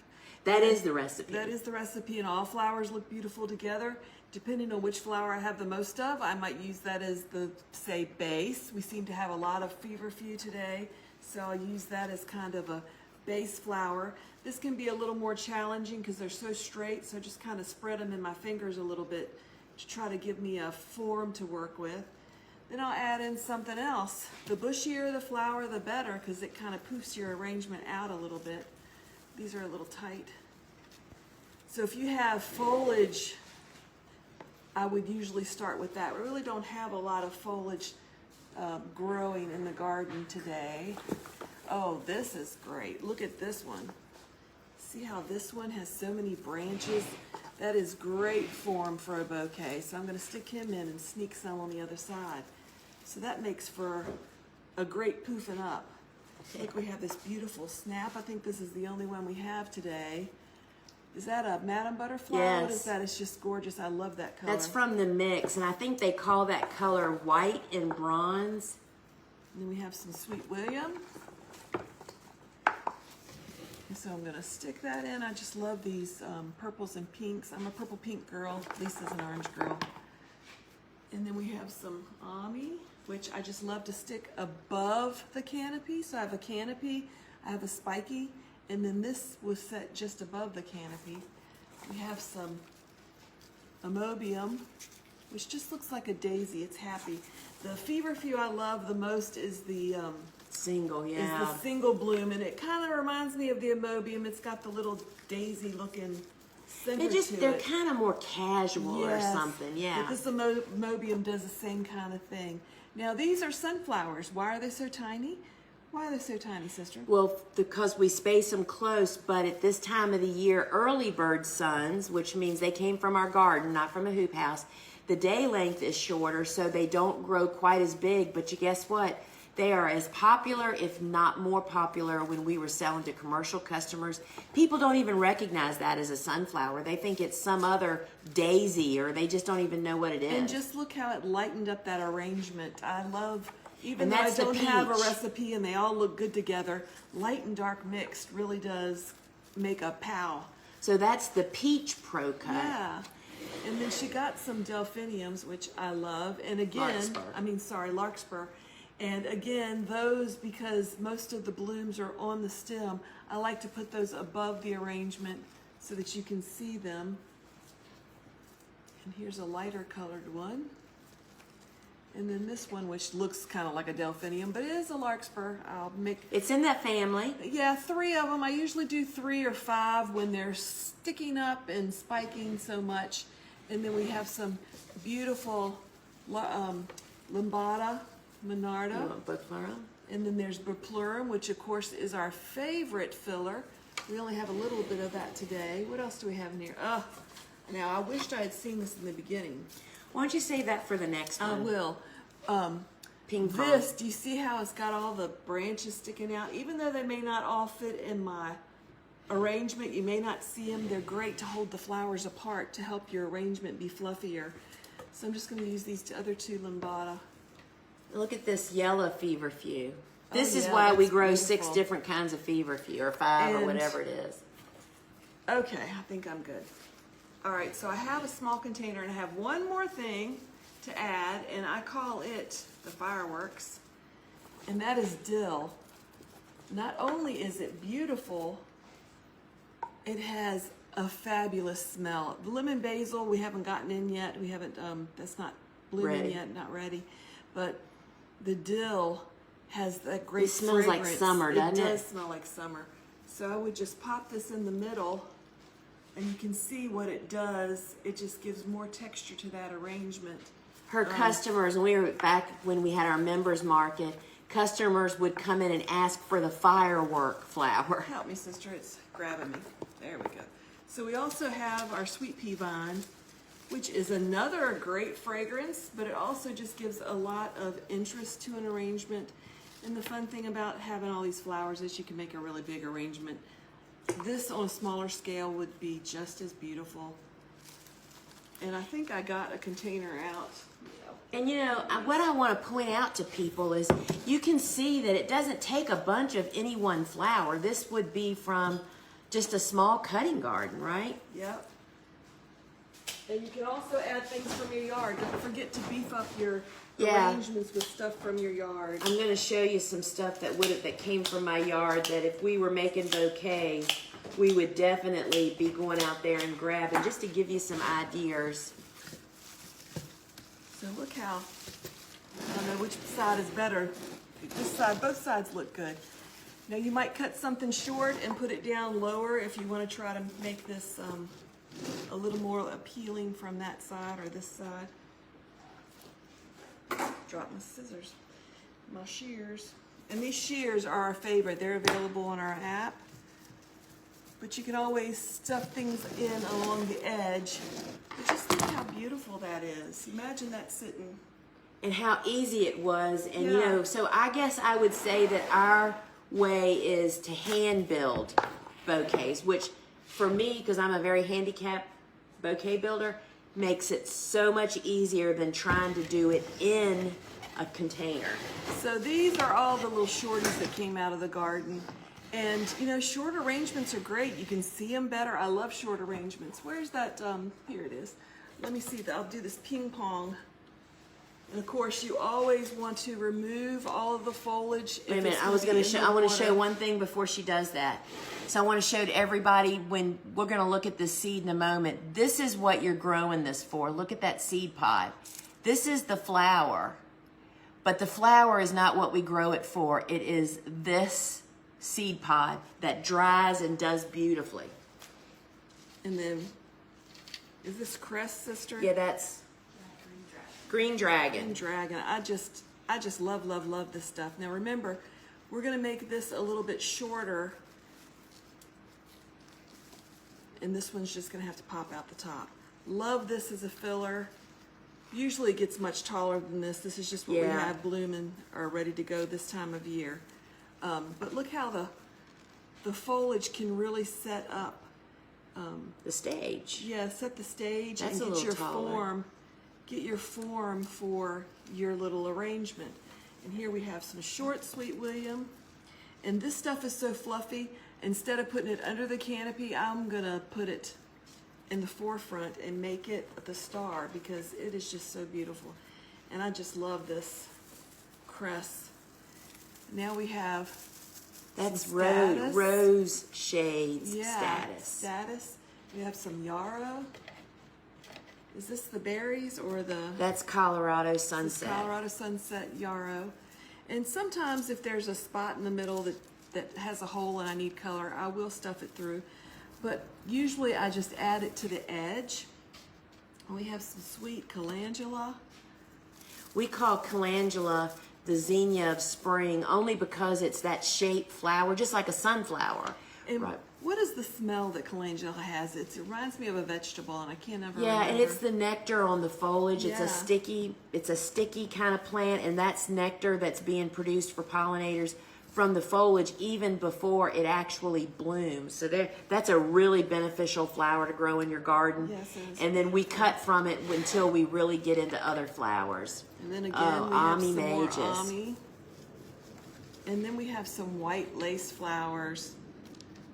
Speaker 1: That is the recipe.
Speaker 3: That is the recipe, and all flowers look beautiful together. Depending on which flower I have the most of, I might use that as the, say, base. We seem to have a lot of feverfew today, so I'll use that as kind of a base flower. This can be a little more challenging because they're so straight, so just kind of spread them in my fingers a little bit to try to give me a form to work with. Then I'll add in something else. The bushier the flower, the better, because it kind of poofs your arrangement out a little bit. These are a little tight. So if you have foliage, I would usually start with that. We really don't have a lot of foliage growing in the garden today. Oh, this is great. Look at this one. See how this one has so many branches? That is great form for a bouquet. So I'm going to stick him in and sneak some on the other side. So that makes for a great poofing up. Look, we have this beautiful snap. I think this is the only one we have today. Is that a Madame Butterfly?
Speaker 1: Yes.
Speaker 3: What is that? It's just gorgeous. I love that color.
Speaker 1: That's from the mix, and I think they call that color white and bronze.
Speaker 3: And then we have some Sweet William. And so I'm going to stick that in. I just love these purples and pinks. I'm a purple pink girl. Lisa's an orange girl. And then we have some Ami, which I just love to stick above the canopy. So I have a canopy. I have a spiky, and then this was set just above the canopy. We have some amobium, which just looks like a daisy. It's happy. The feverfew I love the most is the
Speaker 1: Single,
Speaker 3: is
Speaker 1: yeah.
Speaker 3: the single bloom, and it kind of reminds me of the amobium. It's got the little daisy looking center
Speaker 1: They're
Speaker 3: to it.
Speaker 1: kind of more casual or
Speaker 3: Yes,
Speaker 1: something, yeah.
Speaker 3: But this amobium does the same kind of thing. Now these are sunflowers. Why are they so tiny? Why are they so tiny, sister?
Speaker 1: Well, because we space them close, but at this time of the year, early bird suns, which means they came from our garden, not from a hoop house, the day length is shorter, so they don't grow quite as big. But you guess what? They are as popular, if not more popular, when we were selling to commercial customers. People don't even recognize that as a sunflower. They think it's some other daisy, or they just don't even know what it is.
Speaker 3: And just look how it lightened up that arrangement. I love, even
Speaker 1: And
Speaker 3: though I
Speaker 1: that's the
Speaker 3: don't have a
Speaker 1: peach.
Speaker 3: recipe and they all look good together, light and dark mixed really does make a pow.
Speaker 1: So that's the peach pro cut.
Speaker 3: Yeah. And then she got some delphiniums, which I love. And again, larkspur. And again, those, because most of the blooms are on the stem, I like to put those above the arrangement so that you can see them. And here's a lighter colored one. And then this one, which looks kind of like a delphinium, but it is a larkspur. I'll make,
Speaker 1: It's in that family.
Speaker 3: yeah, 3 of them. I usually do 3 or 5 when they're sticking up and spiking so much. And then we have some beautiful lambada, monarda.
Speaker 1: You want both floral?
Speaker 3: And then there's Buplurum, which of course is our favorite filler. We only have a little bit of that today. What else do we have in here? Oh, now I wished I had seen this in the beginning.
Speaker 1: Why don't you save that for the next one?
Speaker 3: I will.
Speaker 1: Ping pong.
Speaker 3: This, do you see how it's got all the branches sticking out? Even though they may not all fit in my arrangement, you may not see them, they're great to hold the flowers apart to help your arrangement be fluffier. So I'm just going to use these other 2 lambada.
Speaker 1: Look at this yellow feverfew. This
Speaker 3: Oh,
Speaker 1: is
Speaker 3: yeah,
Speaker 1: why we
Speaker 3: that's
Speaker 1: grow 6
Speaker 3: beautiful.
Speaker 1: different kinds of feverfew, or 5, or
Speaker 3: And-
Speaker 1: whatever it is.
Speaker 3: Okay, I think I'm good. All right, so I have a small container and I have one more thing to add, and I call it the fireworks, and that is dill. Not only is it beautiful, it has a fabulous smell. The lemon basil we haven't gotten in yet. We haven't, that's not blooming
Speaker 1: Ready.
Speaker 3: yet, not ready. But the dill has that great
Speaker 1: It smells like
Speaker 3: fragrance.
Speaker 1: summer, doesn't it?
Speaker 3: It does smell like summer. So I would just pop this in the middle, and you can see what it does. It just gives more texture to that arrangement.
Speaker 1: Her customers, when we were back when we had our members market, customers would come in and ask for the firework flower.
Speaker 3: Help me, sister, it's grabbing me. There we go. So we also have our sweet pea vine, which is another great fragrance, but it also just gives a lot of interest to an arrangement. And the fun thing about having all these flowers is you can make a really big arrangement. This on a smaller scale would be just as beautiful. And I think I got a container out.
Speaker 1: And what I want to point out to people is you can see that it doesn't take a bunch of any one flower. This would be from just a small cutting garden, right?
Speaker 3: Yep. And you can also add things from your yard. Don't forget to beef up your
Speaker 1: Yeah.
Speaker 3: arrangements with stuff from your yard.
Speaker 1: I'm going to show you some stuff that came from my yard that if we were making bouquets, we would definitely be going out there and grabbing, just to give you some ideas.
Speaker 3: So look how, I don't know which side is better. This side, both sides look good. Now you might cut something short and put it down lower if you want to try to make this a little more appealing from that side or this side. Drop my scissors, my shears. And these shears are our favorite. They're available on our app. But you can always stuff things in along the edge. But just look how beautiful that is. Imagine that sitting.
Speaker 1: And how easy it was. And
Speaker 3: Yeah.
Speaker 1: so I guess I would say that our way is to hand build bouquets, which for me, because I'm a very handicapped bouquet builder, makes it so much easier than trying to do it in a container.
Speaker 3: So these are all the little shorties that came out of the garden. And short arrangements are great. You can see them better. I love short arrangements. Where's that? Here it is. Let me see. I'll do this ping pong. And of course, you always want to remove all of the foliage.
Speaker 1: Wait a minute, I want to show one thing before she does that. So I want to show to everybody, when we're going to look at this seed in a moment, this is what you're growing this for. Look at that seed pod. This is the flower, but the flower is not what we grow it for. It is this seed pod that dries and does beautifully.
Speaker 3: And then, is this crest, sister?
Speaker 1: Yeah, that's green dragon.
Speaker 3: Green dragon. I just love this stuff. Now remember, we're gonna make this a little bit shorter, and this one's just gonna have to pop out the top. Love this as a filler. Usually it gets much taller than this. This is just what we have blooming or ready to go this time of year. But look how the foliage can really set up
Speaker 1: The stage.
Speaker 3: yeah, set the stage
Speaker 1: That's a
Speaker 3: and
Speaker 1: little
Speaker 3: get your
Speaker 1: taller.
Speaker 3: form. Get your form for your little arrangement. And here we have some short Sweet William. And this stuff is so fluffy. Instead of putting it under the canopy, I'm gonna put it in the forefront and make it the star because it is just so beautiful. And I just love this crest. Now we have
Speaker 1: That's
Speaker 3: some status.
Speaker 1: rose shades status.
Speaker 3: Status. We have some yarrow. Is this the berries or the
Speaker 1: That's Colorado
Speaker 3: this is
Speaker 1: Sunset.
Speaker 3: Colorado Sunset yarrow? And sometimes if there's a spot in the middle that has a hole and I need color, I will stuff it through. But usually I just add it to the edge. We have some sweet calendula.
Speaker 1: We call calendula the zinnia of spring only because it's that shaped flower, just like a sunflower.
Speaker 3: And
Speaker 1: Right.
Speaker 3: what is the smell that calendula has? It reminds me of a vegetable, and I can't ever
Speaker 1: Yeah,
Speaker 3: remember.
Speaker 1: and it's the nectar on the foliage.
Speaker 3: Yeah.
Speaker 1: It's a sticky kind of plant, and that's nectar that's being produced for pollinators from the foliage even before it actually blooms. So that's a really beneficial flower to grow in your garden.
Speaker 3: Yes, it is.
Speaker 1: And then we cut from it until we really get into other flowers.
Speaker 3: And then again,
Speaker 1: Oh,
Speaker 3: we have
Speaker 1: Ami
Speaker 3: some more
Speaker 1: Mages.
Speaker 3: Ami. And then we have some white lace flowers,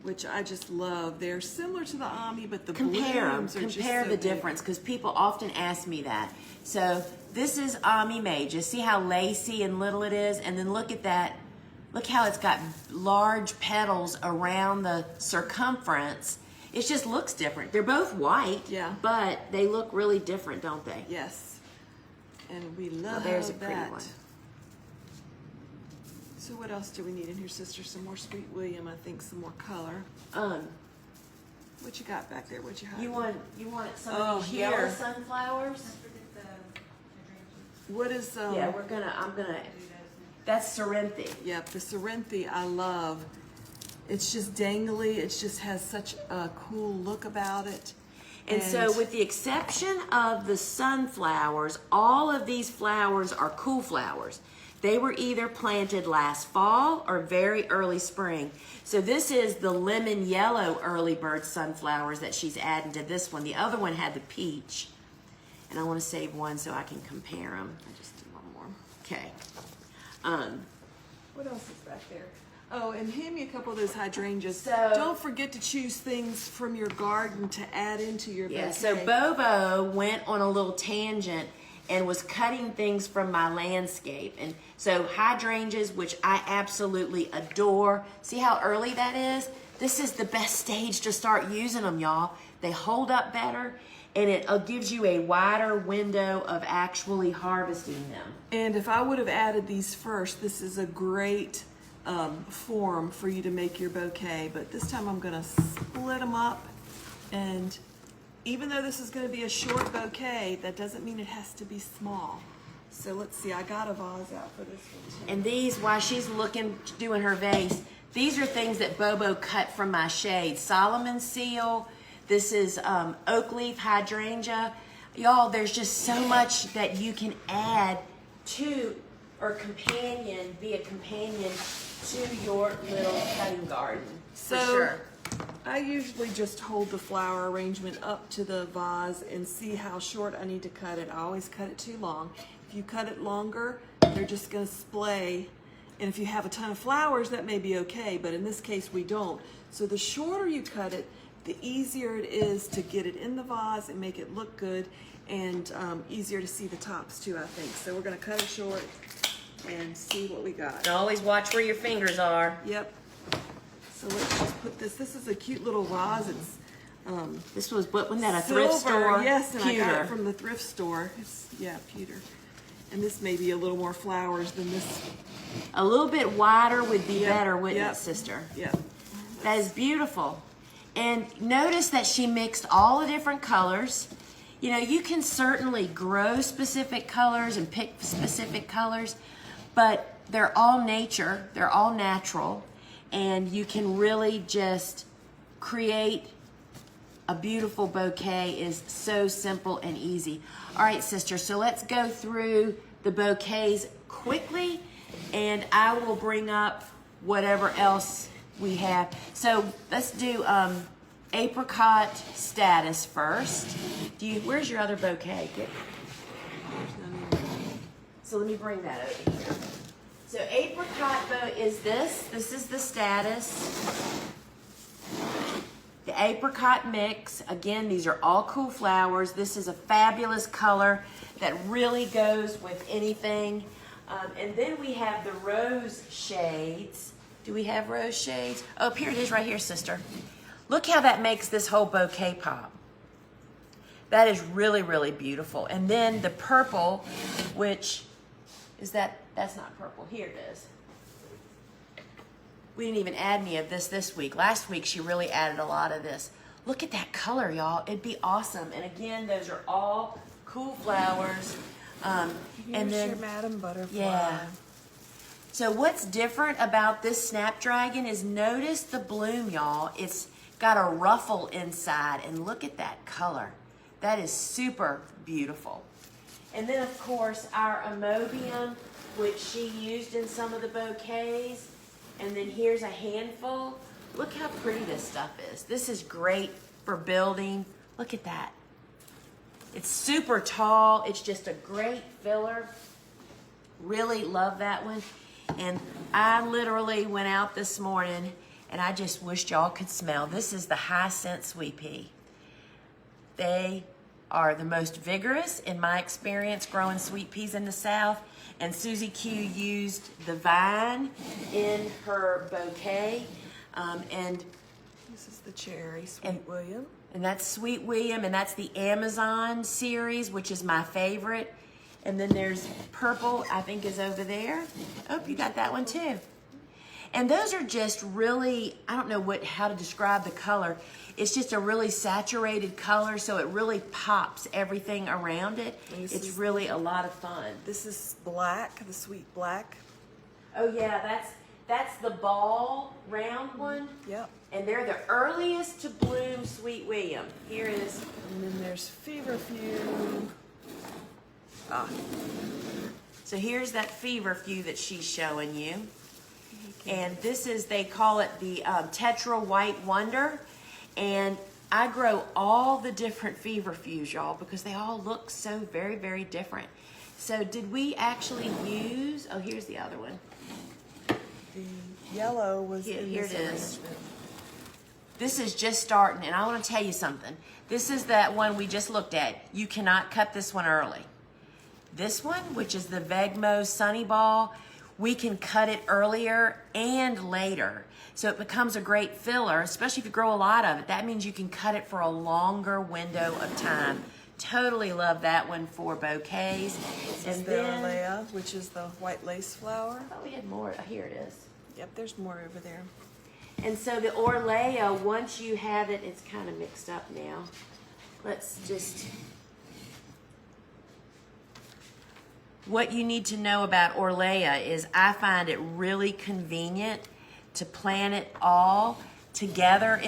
Speaker 3: which I just love. They're similar to the Ami, but the
Speaker 1: Compare them.
Speaker 3: blooms are just
Speaker 1: Compare
Speaker 3: so
Speaker 1: the
Speaker 3: big.
Speaker 1: difference, because people often ask me that. So this is Ami Mages. See how lacy and little it is? And then look at that. Look how it's got large petals around the circumference. It just looks different. They're both white,
Speaker 3: Yeah.
Speaker 1: but they look really different, don't they?
Speaker 3: Yes. And we
Speaker 1: Well,
Speaker 3: love
Speaker 1: there's a pretty
Speaker 3: that.
Speaker 1: one.
Speaker 3: So what else do we need in here, sister? Some more Sweet William, I think, some more color. What you got back there? What you hiding?
Speaker 1: You want some
Speaker 3: Oh,
Speaker 1: of these
Speaker 3: here.
Speaker 1: yellow sunflowers?
Speaker 3: What is
Speaker 1: Yeah, I'm gonna. That's Sorrenthe.
Speaker 3: Yep, the Sorrenthe I love. It's just dangly. It just has such a cool look about it.
Speaker 1: And so with the exception of the sunflowers, all of these flowers are cool flowers. They were either planted last fall or very early spring. So this is the lemon yellow early bird sunflowers that she's adding to this one. The other one had the peach. And I want to save one so I can compare them. I just did one more. Okay.
Speaker 3: What else is back there? Oh, and hand me a couple of those hydrangeas.
Speaker 1: So-
Speaker 3: Don't forget to choose things from your garden to add into your
Speaker 1: Yeah,
Speaker 3: bouquet.
Speaker 1: so Bobo went on a little tangent and was cutting things from my landscape. And so hydrangeas, which I absolutely adore. See how early that is? This is the best stage to start using them, y'all. They hold up better, and it gives you a wider window of actually harvesting them.
Speaker 3: And if I would have added these first, this is a great form for you to make your bouquet. But this time I'm going to split them up. And even though this is going to be a short bouquet, that doesn't mean it has to be small. So let's see, I got a vase out for this one too.
Speaker 1: And these, while she's doing her vase, these are things that Bobo cut from my shade. Solomon seal. This is oak leaf hydrangea. Y'all, there's just so much that you can add to or be a companion to your little cutting garden. For
Speaker 3: So
Speaker 1: sure.
Speaker 3: I usually just hold the flower arrangement up to the vase and see how short I need to cut it. I always cut it too long. If you cut it longer, they're just going to splay. And if you have a ton of flowers, that may be okay, but in this case we don't. So the shorter you cut it, the easier it is to get it in the vase and make it look good. and easier to see the tops too, I think. So we're gonna cut it short and see what we got.
Speaker 1: Always watch where your fingers are.
Speaker 3: Yep. So let's just put this. This is a cute little vase. It's
Speaker 1: This was, what, wasn't that a
Speaker 3: silver,
Speaker 1: thrift store?
Speaker 3: yes, and I got
Speaker 1: Pewter.
Speaker 3: it from the thrift store. It's, yeah, pewter. And this may be a little more flowers than this.
Speaker 1: A little bit wider would be
Speaker 3: Yep,
Speaker 1: better, wouldn't
Speaker 3: yep.
Speaker 1: it, sister?
Speaker 3: Yeah.
Speaker 1: That is beautiful. And notice that she mixed all the different colors. You know, you can certainly grow specific colors and pick specific colors, but they're all nature, they're all natural, and you can really just create a beautiful bouquet. Is so simple and easy. All right, sister, so let's go through the bouquets quickly, and I will bring up whatever else we have. So let's do apricot status first. Where's your other bouquet? So let me bring that over here. So apricot is this. This is the status. The apricot mix. Again, these are all cool flowers. This is a fabulous color that really goes with anything. And then we have the rose shades. Do we have rose shades? Oh, here it is right here, sister. Look how that makes this whole bouquet pop. That is really, really beautiful. And then the purple, which is that's not purple. Here it is. We didn't even add any of this week. Last week, she really added a lot of this. Look at that color, y'all. It'd be awesome. And again, those are all cool flowers. And then
Speaker 3: your Madam Butterfly.
Speaker 1: Yeah. So what's different about this Snapdragon is notice the bloom, y'all. It's got a ruffle inside, and look at that color. That is super beautiful. And then, of course, our Amobium, which she used in some of the bouquets. And then here's a handful. Look how pretty this stuff is. This is great for building. Look at that. It's super tall. It's just a great filler. Really love that one. And I literally went out this morning and I just wished y'all could smell. This is the Hyacinth Sweet Pea. They are the most vigorous in my experience growing sweet peas in the South. And Susie Q used the vine in her bouquet. And
Speaker 3: This is the cherry, Sweet William.
Speaker 1: And that's Sweet William, and that's the Amazon series, which is my favorite. And then there's purple, I think is over there. Oh, you got that one too. And those are just really, I don't know how to describe the color. It's just a really saturated color, so it really pops everything around it. It's really a lot of fun.
Speaker 3: This is black, the sweet black.
Speaker 1: Oh yeah, that's the ball round one.
Speaker 3: Yep.
Speaker 1: And they're the earliest to bloom Sweet William. Here is.
Speaker 3: And then there's Feverfew.
Speaker 1: So here's that Feverfew that she's showing you. And this is, they call it the Tetra White Wonder. And I grow all the different Feverfews, y'all, because they all look so very, very different. So did we actually use, oh, here's the other one.
Speaker 3: The yellow was in
Speaker 1: Here
Speaker 3: this
Speaker 1: it is.
Speaker 3: arrangement.
Speaker 1: This is just starting, and I want to tell you something. This is that one we just looked at. You cannot cut this one early. This one, which is the Vegmo Sunny Ball, we can cut it earlier and later. So it becomes a great filler, especially if you grow a lot of it. That means you can cut it for a longer window of time. Totally love that one for bouquets.
Speaker 3: This is
Speaker 1: And
Speaker 3: the
Speaker 1: then,
Speaker 3: Orlea, which is the white lace flower.
Speaker 1: I thought we had more. Here it is.
Speaker 3: Yep, there's more over there.
Speaker 1: And so the Orlea, once you have it, it's kind of mixed up now. Let's just... What you need to know about Orlea is I find it really convenient to plant it all together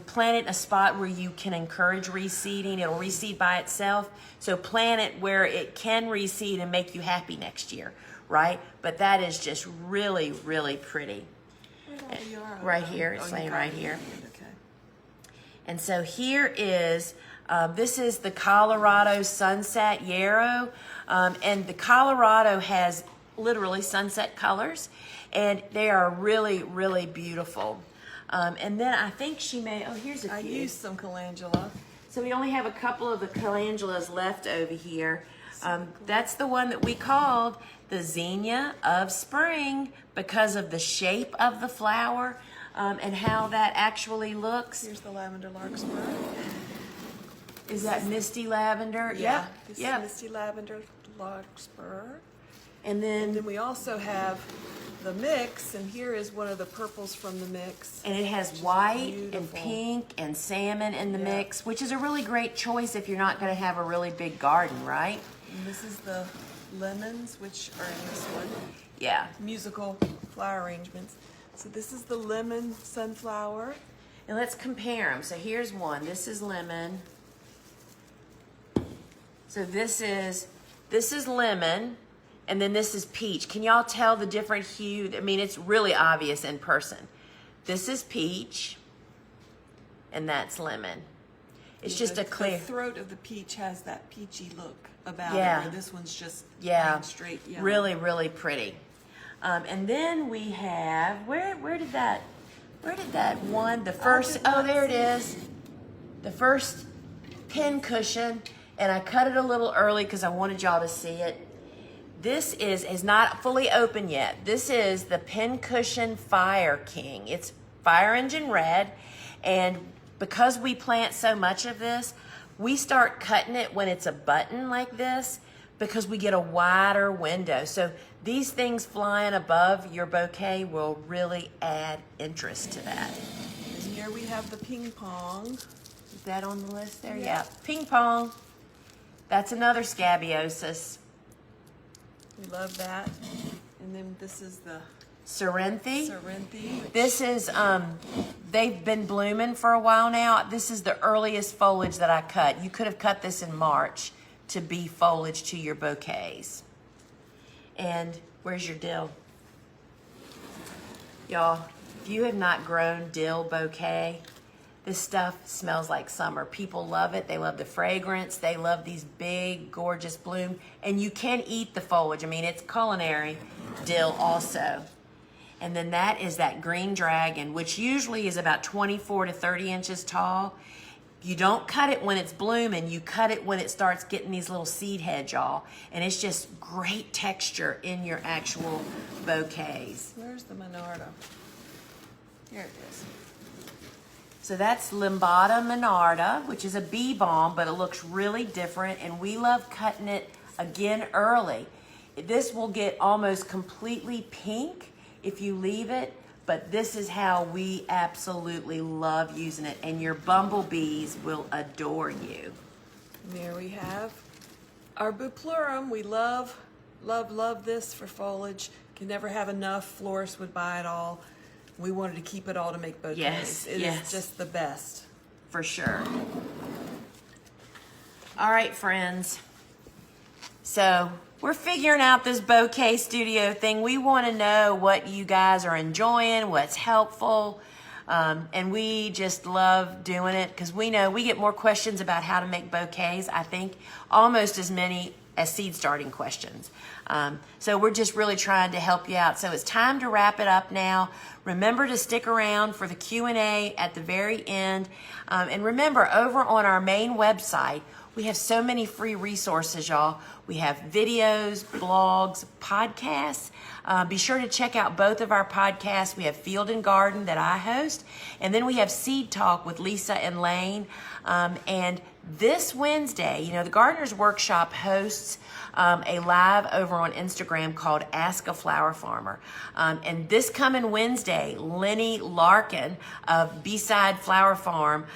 Speaker 1: plant it in a spot where you can encourage reseeding. It'll reseed by itself. So plant it where it can reseed and make you happy next year, right? But that is just really, really pretty. Right here, it's laying right here.
Speaker 3: Okay.
Speaker 1: And so here is, this is the Colorado Sunset Yarrow. And the Colorado has literally sunset colors. And they are really, really beautiful. And then I think she may, oh, here's a few.
Speaker 3: I used some calendula.
Speaker 1: So we only have a couple of the calendulas left over here. That's the one that we called the zinnia of spring because of the shape of the flower and how that actually looks.
Speaker 3: Here's the lavender larkspur.
Speaker 1: Is that misty lavender?
Speaker 3: Yeah,
Speaker 1: Yep.
Speaker 3: this
Speaker 1: Yep.
Speaker 3: is misty lavender larkspur.
Speaker 1: And
Speaker 3: And
Speaker 1: then
Speaker 3: then we also have the mix, and here is one of the purples from the mix.
Speaker 1: it has white and
Speaker 3: beautiful.
Speaker 1: pink and salmon in the
Speaker 3: Yeah.
Speaker 1: mix, which is a really great choice if you're not going to have a really big garden, right?
Speaker 3: And this is the lemons, which are in this one.
Speaker 1: Yeah.
Speaker 3: Musical flower arrangements. So this is the lemon sunflower.
Speaker 1: And let's compare them. So here's one. This is lemon. So this is lemon, and then this is peach. Can y'all tell the different hue? I mean, it's really obvious in person. This is peach, and that's lemon. It's just a clear.
Speaker 3: The throat of the peach has that peachy look about
Speaker 1: Yeah.
Speaker 3: it. Where this one's just
Speaker 1: Yeah,
Speaker 3: plain straight yellow.
Speaker 1: really, really pretty. And then we have where did that one the first there it is, the first pin cushion, and I cut it a little early because I wanted y'all to see it. This is not fully open yet. This is the pin cushion Fire King. It's fire engine red, and because we plant so much of this, we start cutting it when it's a button like this because we get a wider window. So these things flying above your bouquet will really add interest to that.
Speaker 3: And here we have the ping pong.
Speaker 1: Is that on the list there?
Speaker 3: Yeah.
Speaker 1: Yeah. Ping pong. That's another scabiosis.
Speaker 3: We love that. And then this is the
Speaker 1: Cerinthe.
Speaker 3: Cerinthe.
Speaker 1: This is, they've been blooming for a while now. This is the earliest foliage that I cut. You could have cut this in March to be foliage to your bouquets. And where's your dill? Y'all, if you have not grown dill bouquet, this stuff smells like summer. People love it. They love the fragrance. They love these big, gorgeous bloom. And you can eat the foliage. I mean, it's culinary dill also. And then that is that green dragon, which usually is about 24 to 30 inches tall. You don't cut it when it's blooming. You cut it when it starts getting these little seed heads, y'all. And it's just great texture in your actual bouquets.
Speaker 3: Where's the Monarda? Here it is.
Speaker 1: So that's Limbata Monarda, which is a bee balm, but it looks really different. And we love cutting it again early. This will get almost completely pink if you leave it, but this is how we absolutely love using it, and your bumblebees will adore you.
Speaker 3: And there we have our Buplurum. We love, love, love this for foliage. Can never have enough. Florists would buy it all. We wanted to keep it all to make bouquets.
Speaker 1: Yes,
Speaker 3: It
Speaker 1: yes.
Speaker 3: is just the best.
Speaker 1: For sure. All right, friends. So we're figuring out this bouquet studio thing. We want to know what you guys are enjoying, what's helpful. And we just love doing it because we know we get more questions about how to make bouquets, I think, almost as many as seed starting questions. So we're just really trying to help you out. So it's time to wrap it up now. Remember to stick around for the Q&A at the very end. And remember, over on our main website, we have so many free resources, y'all. We have videos, blogs, podcasts. Be sure to check out both of our podcasts. We have Field and Garden that I host, and then we have Seed Talk with Lisa and Lane. And this Wednesday, you know, the Gardener's Workshop hosts a live over on Instagram called Ask a Flower Farmer. And this coming Wednesday, Lenny Larkin of B-Side Flower Farm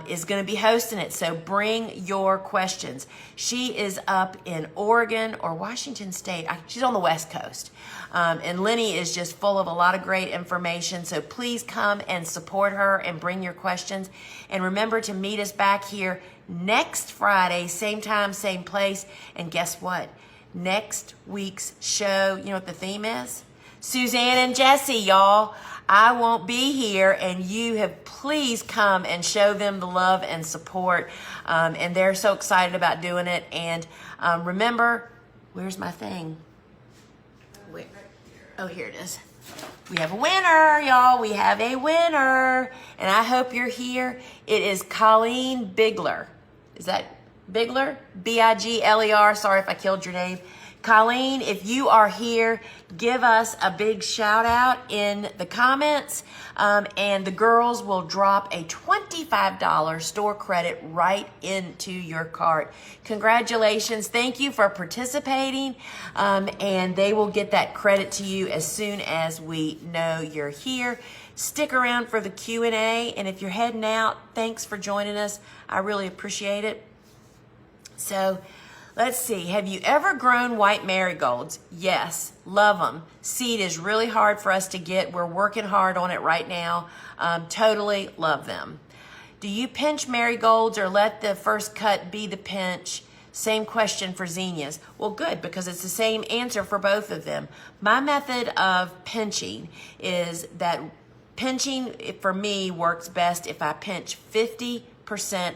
Speaker 1: is going to be hosting it. So bring your questions. She is up in Oregon or Washington State. She's on the West Coast. And Lenny is just full of a lot of great information. So please come and support her and bring your questions. And remember to meet us back here next Friday, same time, same place. And guess what? Next week's show, you know what the theme is? Suzanne and Jesse, y'all. I won't be here, and you have please come and show them the love and support. And they're so excited about doing it. And remember, where's my thing? Where? Oh, here it is. We have a winner, y'all. We have a winner. And I hope you're here. It is Colleen Bigler. Is that Bigler? Bigler. Sorry if I killed your name. Colleen, if you are here, give us a big shout out in the comments, and the girls will drop a $25 store credit right into your cart. Congratulations. Thank you for participating, and they will get that credit to you as soon as we know you're here. Stick around for the Q&A, and if you're heading out, thanks for joining us. I really appreciate it. So, let's see. Have you ever grown white marigolds? Yes. Love them. Seed is really hard for us to get. We're working hard on it right now. Totally love them. Do you pinch marigolds or let the first cut be the pinch? Same question for zinnias. Well, good, because it's the same answer for both of them. My method of pinching is that pinching for me works best if I pinch 50%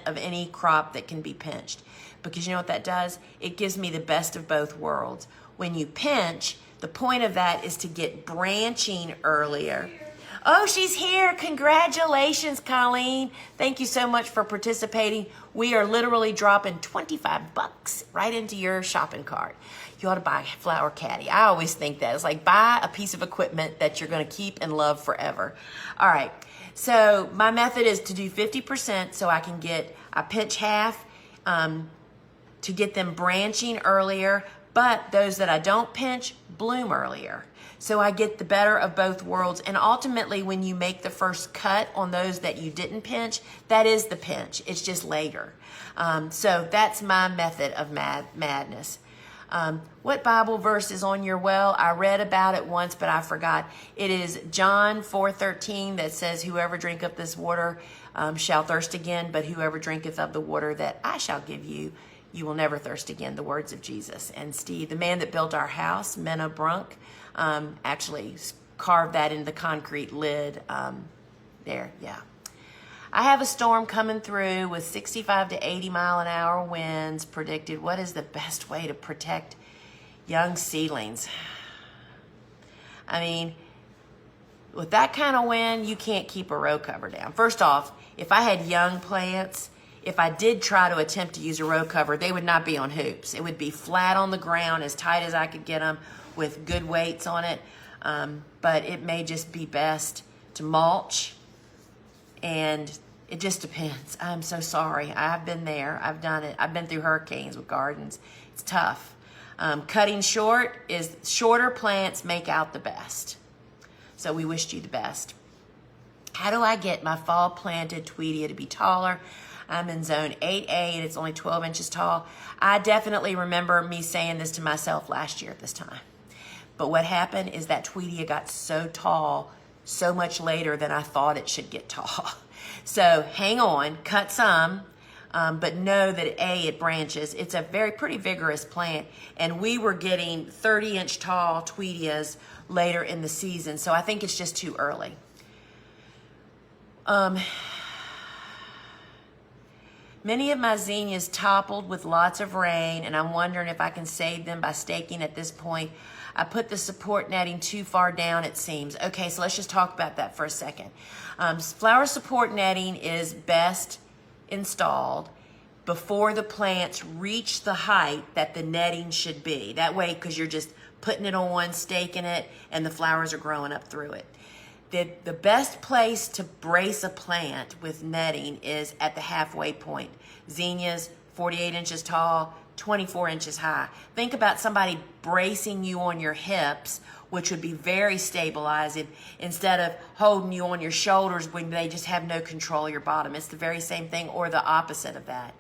Speaker 1: of any crop that can be pinched. Because you know what that does? It gives me the best of both worlds. When you pinch, the point of that is to get branching earlier. Oh, she's here. Congratulations, Colleen. Thank you so much for participating. We are literally dropping $25 right into your shopping cart. You ought to buy a flower caddy. I always think that. It's like buy a piece of equipment that you're going to keep and love forever. All right. So my method is to do 50% so I pinch half, to get them branching earlier, but those that I don't pinch bloom earlier. So I get the better of both worlds. And ultimately, when you make the first cut on those that you didn't pinch, that is the pinch. It's just later. So that's my method of madness. What Bible verse is on your well? I read about it once, but I forgot. It is John 4:13 that says, whoever drinketh this water shall thirst again, but whoever drinketh of the water that I shall give you, you will never thirst again, the words of Jesus. And Steve, the man that built our house, Menno Brunk, actually carved that in the concrete lid there, yeah. I have a storm coming through with 65 to 80 mile an hour winds predicted. What is the best way to protect young seedlings? I mean, with that kind of wind, you can't keep a row cover down. First off, if I had young plants, if I did try to attempt to use a row cover, they would not be on hoops. It would be flat on the ground, as tight as I could get them, with good weights on it. But it may just be best to mulch, and it just depends. I'm so sorry. I've been there. I've done it. I've been through hurricanes with gardens. It's tough. Cutting shorter plants make out the best. So we wished you the best. How do I get my fall planted Tweedia to be taller? I'm in zone 8A and it's only 12 inches tall. I definitely remember me saying this to myself last year at this time. But what happened is that Tweedia got so tall so much later than I thought it should get tall. So hang on, cut some, but know that it branches. It's a pretty vigorous plant, and we were getting 30-inch tall Tweedias later in the season, so I think it's just too early. Many of my zinnias toppled with lots of rain, and I'm wondering if I can save them by staking at this point. I put the support netting too far down, it seems. Okay, so let's just talk about that for a second. Flower support netting is best installed before the plants reach the height that the netting should be. That way, because you're just putting it on, staking it, and the flowers are growing up through it. The best place to brace a plant with netting is at the halfway point. Zinnias, 48 inches tall, 24 inches high. Think about somebody bracing you on your hips, which would be very stabilizing, instead of holding you on your shoulders when they just have no control of your bottom. It's the very same thing, or the opposite of that.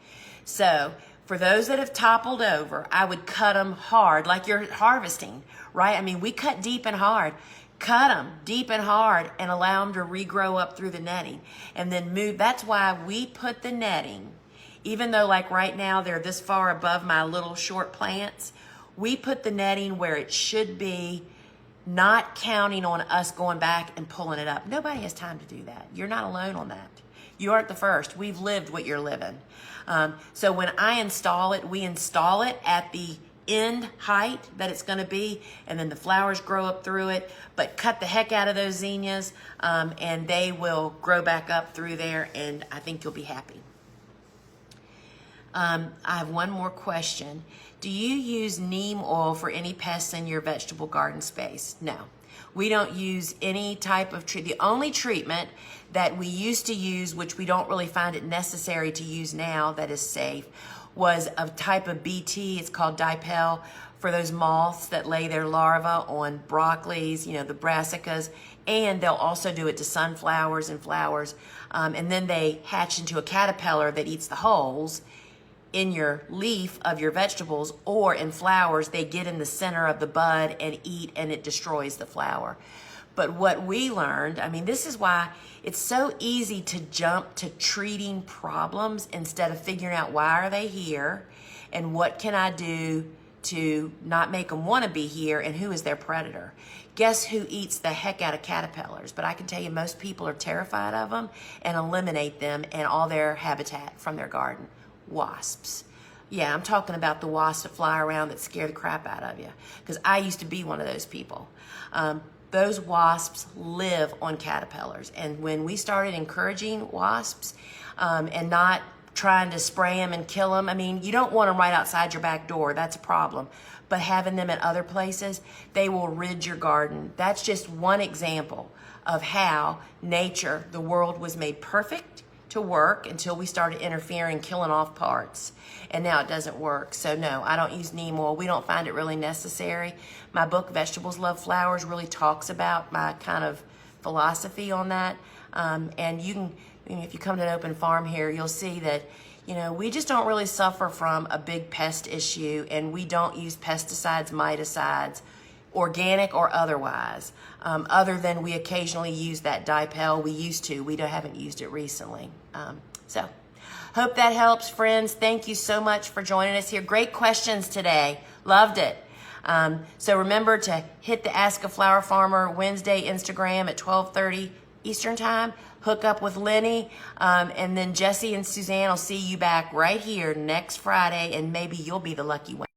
Speaker 1: So for those that have toppled over, I would cut them hard, like you're harvesting, right? I mean, we cut deep and hard. Cut them deep and hard and allow them to regrow up through the netting, and then move. That's why we put the netting, even though like right now they're this far above my little short plants, we put the netting where it should be, not counting on us going back and pulling it up. Nobody has time to do that. You're not alone on that. You aren't the first. We've lived what you're living. So when I install it, we install it at the end height that it's going to be, and then the flowers grow up through it. But cut the heck out of those zinnias, and they will grow back up through there, and I think you'll be happy. I have one more question. Do you use neem oil for any pests in your vegetable garden space? No. We don't use any type of treatment. The only treatment that we used to use, which we don't really find it necessary to use now that is safe, was a type of BT. It's called Dipel for those moths that lay their larvae on broccolis, the brassicas, and they'll also do it to sunflowers and flowers. And then they hatch into a caterpillar that eats the holes in your leaf of your vegetables, or in flowers, they get in the center of the bud and eat, and it destroys the flower. But what we learned, this is why it's so easy to jump to treating problems instead of figuring out why are they here and what can I do to not make them want to be here, and who is their predator. Guess who eats the heck out of caterpillars? But I can tell you most people are terrified of them and eliminate them and all their habitat from their garden. Wasps. Yeah, I'm talking about the wasps that fly around that scare the crap out of you, because I used to be one of those people. Those wasps live on caterpillars, and when we started encouraging wasps and not trying to spray them and kill them, you don't want them right outside your back door. That's a problem. But having them at other places, they will rid your garden. That's just one example of how nature, the world was made perfect to work until we started interfering, killing off parts, and now it doesn't work. So no, I don't use neem oil. We don't find it really necessary. My book, Vegetables Love Flowers, really talks about my kind of philosophy on that. And you can, if you come to an open farm here, you'll see that, we just don't really suffer from a big pest issue, and we don't use pesticides, miticides, organic or otherwise, other than we occasionally use that Dipel. We used to. We haven't used it recently. So hope that helps, friends. Thank you so much for joining us here. Great questions today. Loved it. So remember to hit the Ask a Flower Farmer Wednesday Instagram at 12:30 Eastern Time. Hook up with Lenny, and then Jesse and Suzanne will see you back right here next Friday, and maybe you'll be the lucky one.